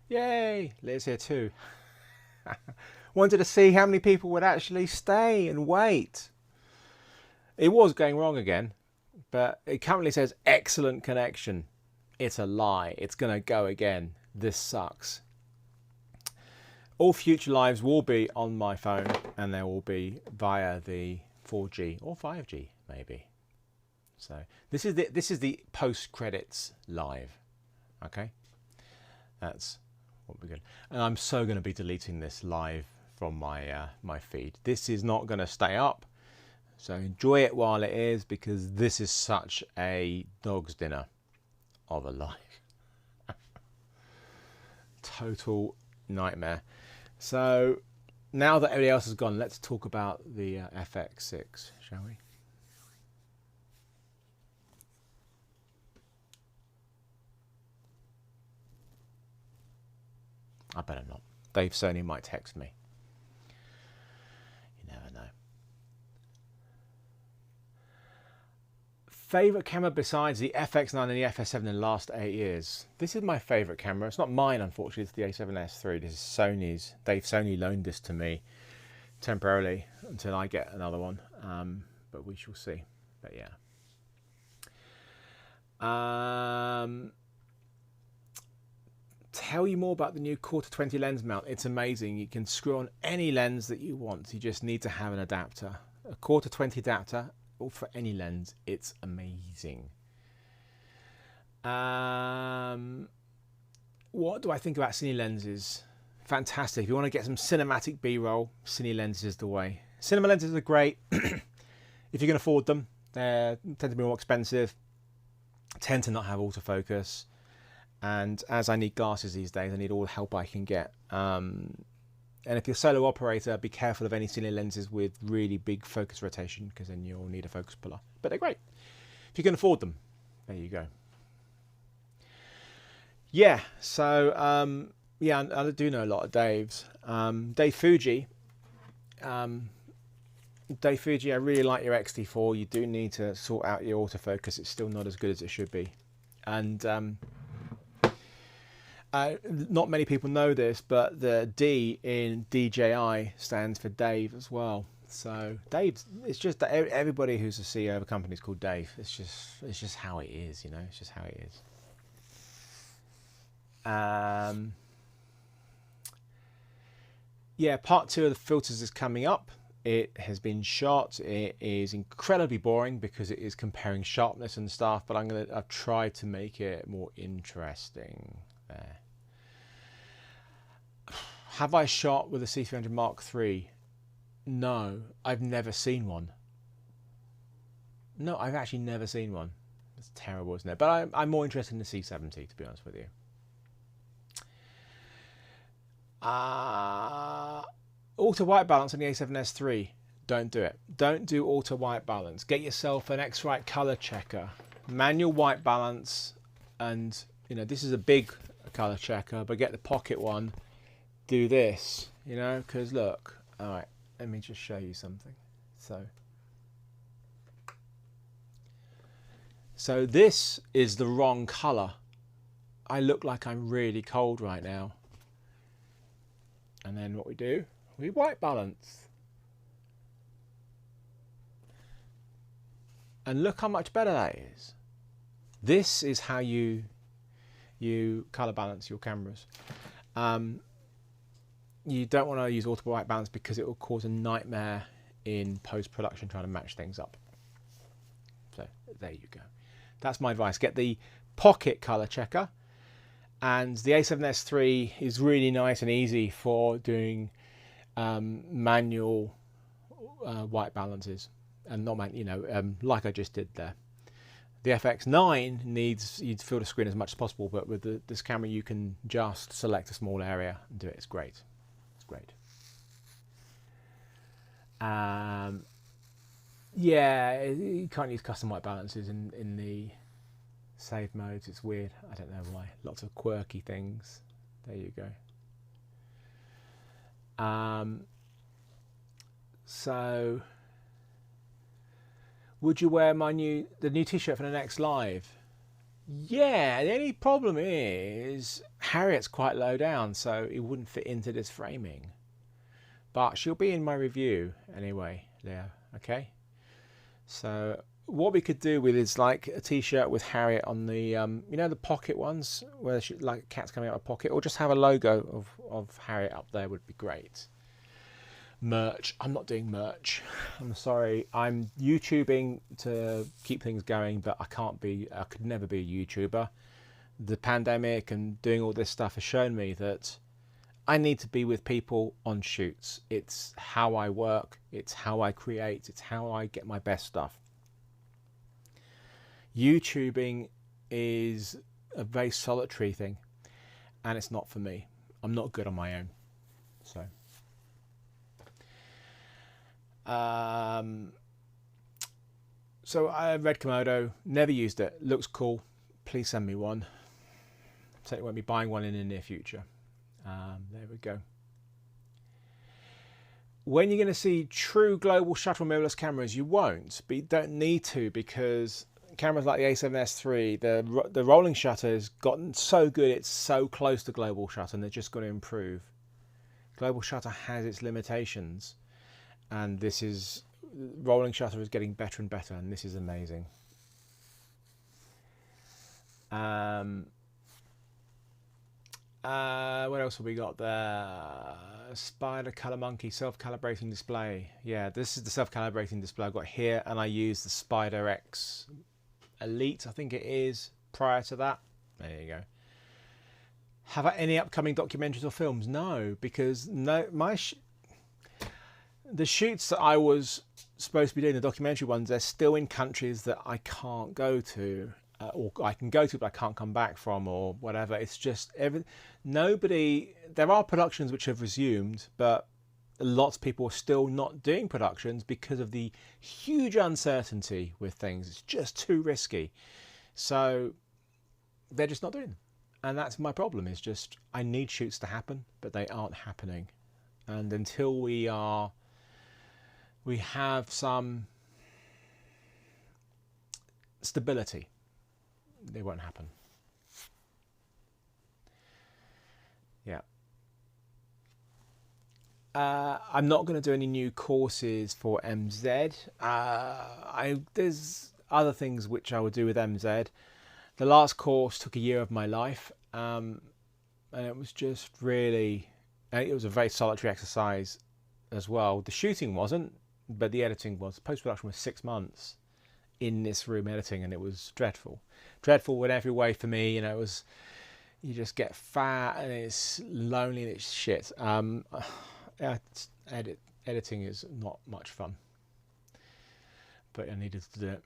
Yay! Liz here too. Wanted to see how many people would actually stay and wait. It was going wrong again, but it currently says excellent connection. It's a lie. It's going to go again. This sucks. All future lives will be on my phone, and they will be via the 4G or 5G maybe. So this is the post credits live. Okay, that's what we're good. And I'm so going to be deleting this live from my my feed. This is not going to stay up. So enjoy it while it is, because this is such a dog's dinner of a live. Total nightmare. So now that everybody else has gone, let's talk about the FX6, shall we? I better not. Dave Sony might text me. You never know. Favourite camera besides the FX9 and the FS7 in the last 8 years? This is my favourite camera. It's not mine, unfortunately. It's the A7S3. This is Sony's. Dave Sony loaned this to me temporarily until I get another one. But we shall see. But yeah. Tell you more about the new 1/4-20 lens mount. It's amazing. You can screw on any lens that you want. You just need to have an adapter. A 1/4-20 adapter, or for any lens. It's amazing. What do I think about Cine Lenses? Fantastic. If you want to get some cinematic B-roll, Cine Lenses is the way. Cinema lenses are great if you can afford them. They tend to be more expensive, tend to not have autofocus. And as I need glasses these days, I need all the help I can get. And if you're a solo operator, be careful of any Cine lenses with really big focus rotation, because then you'll need a focus puller. But they're great if you can afford them. There you go. Yeah, so yeah, I do know a lot of Dave's. Dave Fuji. Dave Fuji, I really like your X-T4. You do need to sort out your autofocus. It's still not as good as it should be. And not many people know this, but the D in DJI stands for Dave as well. So Dave, it's just that everybody who's a CEO of a company is called Dave. It's just how it is, you know. It's just how it is. Yeah, part 2 of the filters is coming up. It has been shot. It is incredibly boring because it is comparing sharpness and stuff, but I've tried to make it more interesting there. Have I shot with a C300 Mark III? No, I've never seen one. No, I've actually never seen one. It's terrible, isn't it? But I'm more interested in the C70, to be honest with you. Auto white balance on the A7S3. Don't do it. Don't do auto white balance. Get yourself an X-Rite color checker. Manual white balance, and you know, this is a big color checker, but get the pocket one. Do this, you know, because look. All right, let me just show you something. So this is the wrong color. I look like I'm really cold right now. And then what we do, we white balance. And look how much better that is. This is how you color balance your cameras. You don't want to use auto white balance because it will cause a nightmare in post-production trying to match things up. So there you go. That's my advice. Get the pocket color checker, and the A7S3 is really nice and easy for doing manual white balances, and not like I just did there. The FX9 needs you to fill the screen as much as possible, but with this camera you can just select a small area and do it. It's great. It's great. Yeah, you can't use custom white balances in the save modes. It's weird. I don't know why. Lots of quirky things. There you go. So, would you wear the new T-shirt for the next live? Yeah. The only problem is Harriet's quite low down, so it wouldn't fit into this framing. But she'll be in my review anyway, Leo. Okay. So what we could do with is like a T-shirt with Harriet on the, you know, the pocket ones where she, like a cat's coming out of a pocket, or just have a logo of Harriet up there would be great. Merch. I'm not doing merch. I'm sorry. I'm YouTubing to keep things going, but I could never be a YouTuber. The pandemic and doing all this stuff has shown me that I need to be with people on shoots. It's how I work. It's how I create. It's how I get my best stuff. YouTubing is a very solitary thing, and it's not for me. I'm not good on my own. So I read Komodo, never used it. Looks cool. Please send me one. Certainly won't be buying one in the near future. There we go. When you're going to see true global shutter mirrorless cameras, you won't, but you don't need to, because cameras like the A7S3, the rolling shutter has gotten so good, it's so close to global shutter, and they're just going to improve. Global shutter has its limitations, and rolling shutter is getting better and better, and this is amazing. What else have we got there? Spider Color Monkey self-calibrating display. Yeah, this is the self-calibrating display I've got here, and I use the Spider X Elite, I think it is, prior to that. There you go. Have I any upcoming documentaries or films? No, because the shoots that I was supposed to be doing, the documentary ones, they're still in countries that I can't go to. Or I can go to, but I can't come back from, or whatever. It's just there are productions which have resumed, but lots of people are still not doing productions because of the huge uncertainty with things. It's just too risky. So they're just not doing them. And that's my problem, is just I need shoots to happen, but they aren't happening. And until we have some stability, they won't happen. Yeah. I'm not going to do any new courses for MZ. There's other things which I would do with MZ. The last course took a year of my life, and it was just really, it was a very solitary exercise as well. The shooting wasn't, but the editing was. Post-production was 6 months in this room editing, and it was dreadful in every way for me. You know, you just get fat and it's lonely and it's shit. Yeah, editing is not much fun, but I needed to do it.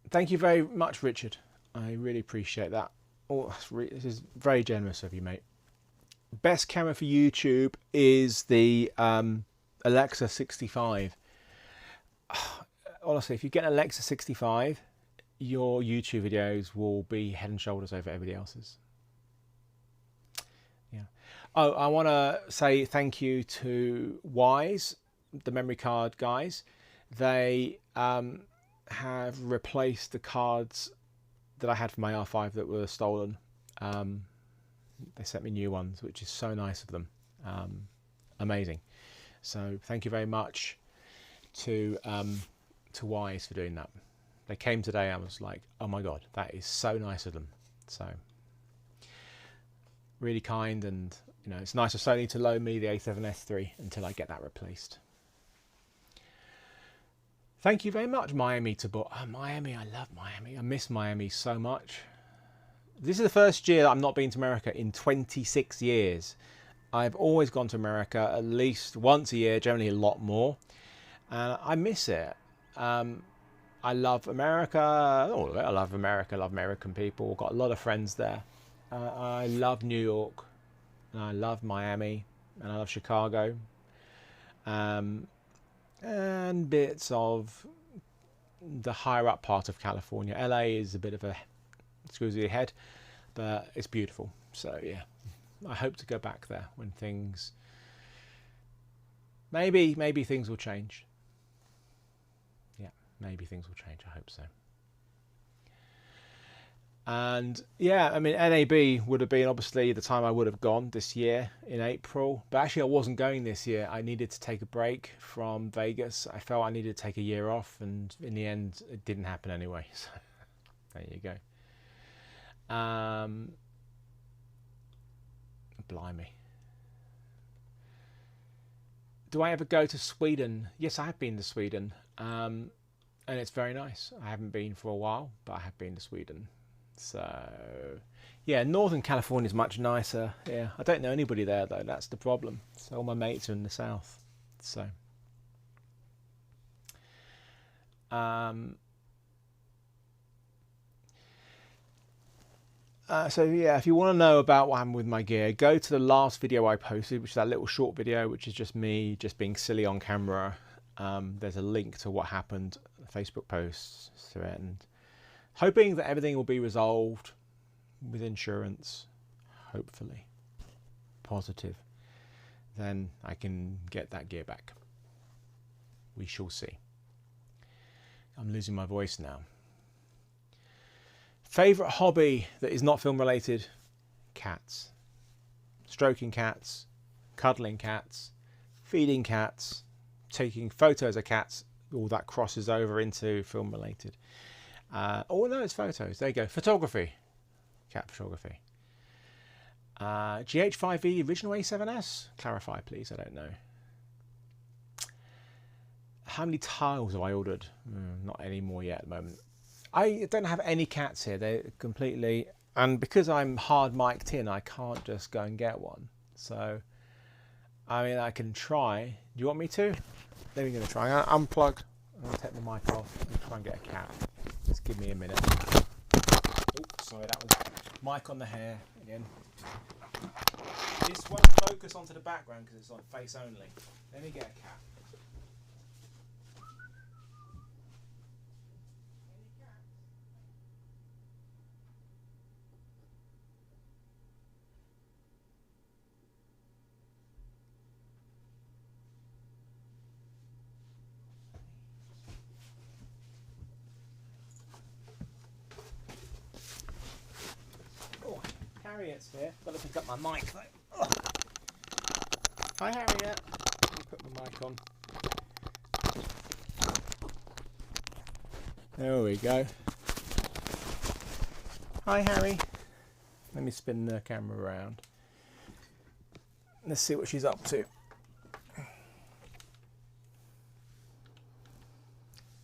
Thank you very much, Richard. I really appreciate that. Oh, this is very generous of you, mate. Best camera for YouTube is the Alexa 65. Honestly, if you get an Alexa 65, your YouTube videos will be head and shoulders over everybody else's. Yeah. Oh, I want to say thank you to Wise, the memory card guys. They have replaced the cards that I had for my R5 that were stolen. They sent me new ones, which is so nice of them. Amazing. So thank you very much to Wise for doing that. They came today. I was like, oh my god, that is so nice of them. So really kind, and you know, it's nice of Sony to loan me the A7s3 until I get that replaced. Thank you very much, Miami to book. Oh, Miami, I love Miami. I miss Miami so much. This is the first year that I'm not been to America in 26 years. I've always gone to America at least once a year, generally a lot more. And I miss it. I love America. All of it. I love America. I love American people. Got a lot of friends there. I love New York. And I love Miami. And I love Chicago. And bits of the higher up part of California. LA is a bit of a screws your head, but it's beautiful. So yeah, I hope to go back there when things maybe things will change. Yeah, maybe things will change. I hope so. And yeah, I mean, NAB would have been obviously the time I would have gone this year in April, but actually I wasn't going this year. I needed to take a break from Vegas. I felt I needed to take a year off, and in the end it didn't happen anyway. So there you go. Blimey. Do I ever go to Sweden? Yes, I have been to Sweden, and it's very nice. I haven't been for a while, but I have been to Sweden. So yeah, Northern California is much nicer. Yeah, I don't know anybody there though. That's the problem. So all my mates are in the south. So so yeah, if you want to know about what happened with my gear, go to the last video I posted, which is that little short video, which is just me just being silly on camera. There's a link to what happened, Facebook posts through it, and hoping that everything will be resolved with insurance, hopefully. Positive. Then I can get that gear back. We shall see. I'm losing my voice now. Favourite hobby that is not film related? Cats. Stroking cats, cuddling cats, feeding cats, taking photos of cats. All that crosses over into film related. Oh no, it's photos. There you go. Photography. Cat photography. GH5V original A7S? Clarify please, I don't know. How many tiles have I ordered? Not any more yet at the moment. I don't have any cats here. They're completely... And because I'm hard mic'd in, I can't just go and get one. So, I mean, I can try. Do you want me to? Let me give it a try. I'm going to unplug. I'm going to take the mic off and try and get a cat. Just give me a minute. Oh, sorry, that was mic on the hair again. This won't focus onto the background because it's on face only. Let me get a cat. Harriet's here. Got to pick up my mic though. Ugh. Hi Harriet. Let me put my mic on. There we go. Hi Harry. Let me spin the camera around. Let's see what she's up to.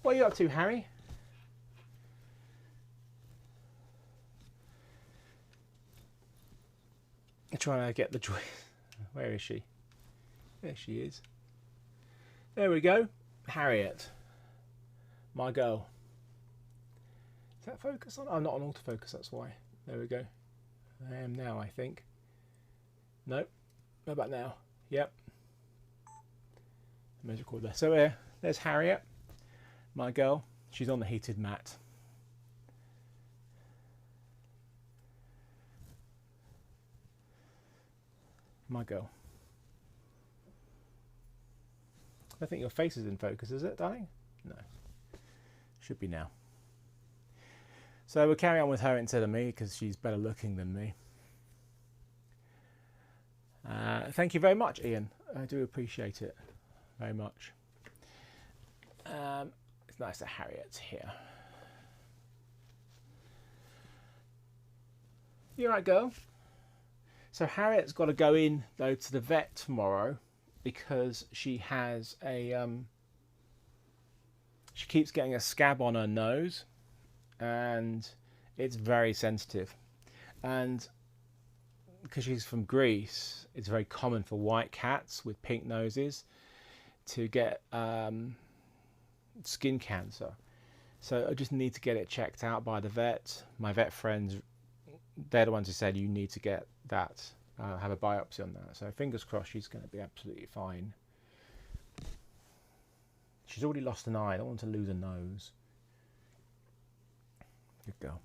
What are you up to, Harry? I'm trying to get the joy. Where is she? There she is. There we go. Harriet. My girl. Is that focus on? I'm not on autofocus, that's why. There we go. I am now, I think. Nope. What about now? Yep. Let me record there. So there's Harriet. My girl. She's on the heated mat. My girl. I think your face is in focus, is it, darling? No. Should be now. So we'll carry on with her instead of me because she's better looking than me. Thank you very much, Ian. I do appreciate it very much. It's nice that Harriet's here. You alright, girl? So Harriet's got to go in though to the vet tomorrow because she has a she keeps getting a scab on her nose and it's very sensitive, and because she's from Greece it's very common for white cats with pink noses to get skin cancer. So I just need to get it checked out by the vet. My vet friends, they're the ones who said you need to get that, have a biopsy on that. So fingers crossed she's going to be absolutely fine. She's already lost an eye. I don't want to lose a nose. Good girl.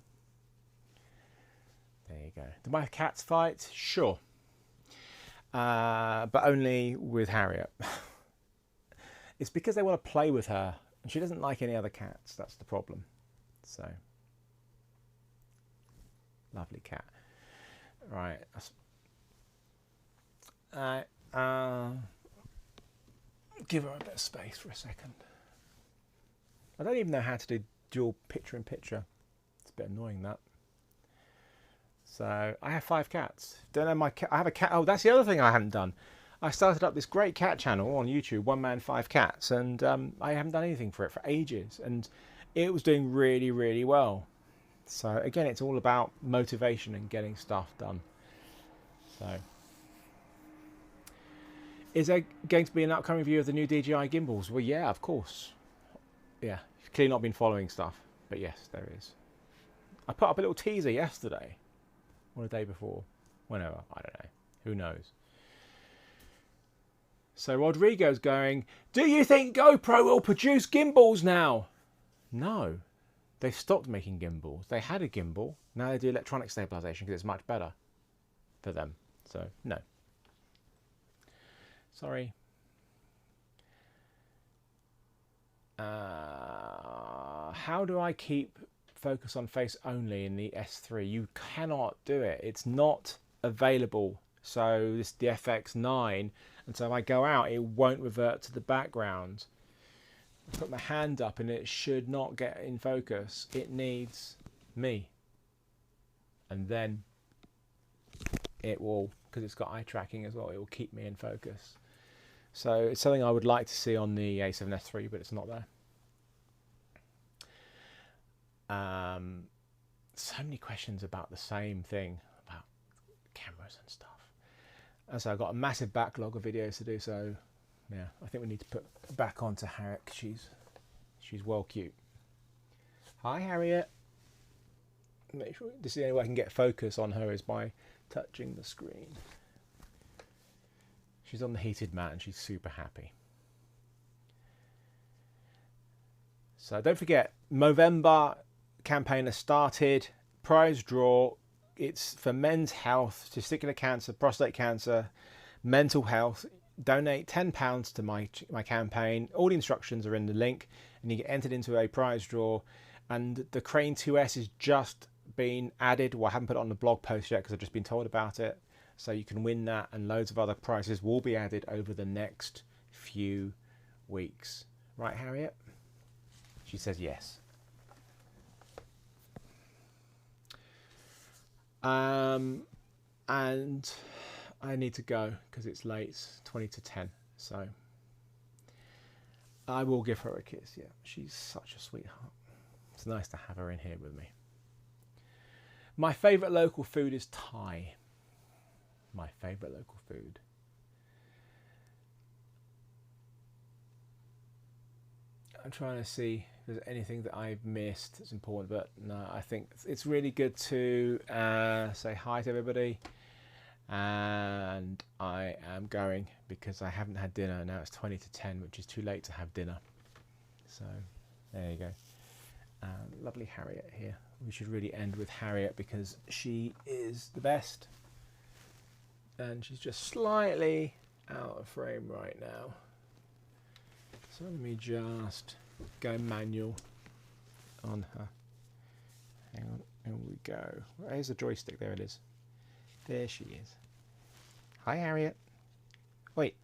There you go. Do my cats fight? Sure. But only with Harriet. It's because they want to play with her. And she doesn't like any other cats. That's the problem. So. Lovely cat. Right. Give her a bit of space for a second. I don't even know how to do dual picture-in-picture. It's a bit annoying, that. So I have 5 cats. Don't know my cat. I have a cat. Oh, that's the other thing I haven't done. I started up this great cat channel on YouTube, One Man 5 Cats, and I haven't done anything for it for ages, and it was doing really, really well. So again, it's all about motivation and getting stuff done. So, is there going to be an upcoming review of the new DJI gimbals? Well, yeah, of course. Yeah, you've clearly not been following stuff, but yes, there is. I put up a little teaser yesterday, or the day before, whenever, I don't know, who knows. So Rodrigo's going, do you think GoPro will produce gimbals now? No. They've stopped making gimbals. They had a gimbal. Now they do electronic stabilization because it's much better for them. So, no. Sorry. How do I keep focus on face only in the S3? You cannot do it. It's not available. So this is the FX9. And so if I go out, it won't revert to the background. Put my hand up and it should not get in focus. It needs me, and then it will, because it's got eye tracking as well, it will keep me in focus. So it's something I would like to see on the A7S3, but it's not there. So many questions about the same thing, about cameras and stuff, and so I've got a massive backlog of videos to do. So yeah, I think we need to put back onto Harriet. She's well cute. Hi, Harriet. Make sure this is the only way I can get focus on her is by touching the screen. She's on the heated mat and she's super happy. So don't forget, Movember campaign has started. Prize draw. It's for men's health, testicular cancer, prostate cancer, mental health. Donate £10 to my campaign. All the instructions are in the link, and you get entered into a prize draw. And the Crane 2S has just been added. Well, I haven't put it on the blog post yet because I've just been told about it. So you can win that, and loads of other prizes will be added over the next few weeks. Right, Harriet? She says yes. And I need to go because it's late. It's 20 to 10. So I will give her a kiss, yeah. She's such a sweetheart. It's nice to have her in here with me. My favourite local food is Thai. My favourite local food. I'm trying to see if there's anything that I've missed that's important, but no, I think it's really good to say hi to everybody. And I am going because I haven't had dinner. Now it's 20 to 10, which is too late to have dinner. So there you go. Lovely Harriet here. We should really end with Harriet because she is the best. And she's just slightly out of frame right now. So let me just go manual on her. Hang on, here we go. Where's the joystick? There it is. There she is. Hi, Harriet. Wait.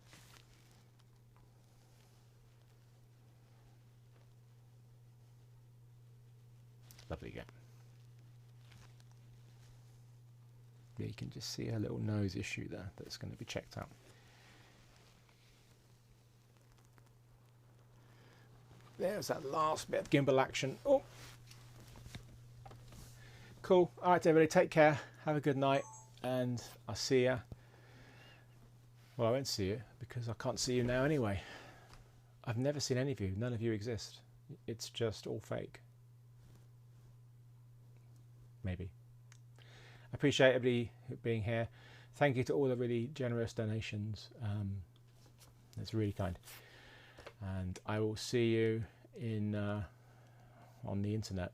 Lovely girl. Yeah, you can just see her little nose issue there that's going to be checked out. There's that last bit of gimbal action. Oh, cool. All right, everybody, take care. Have a good night, and I'll see you. Well, I won't see you because I can't see you now anyway. I've never seen any of you. None of you exist. It's just all fake. Maybe. I appreciate everybody being here. Thank you to all the really generous donations. It's really kind. And I will see you in on the internet.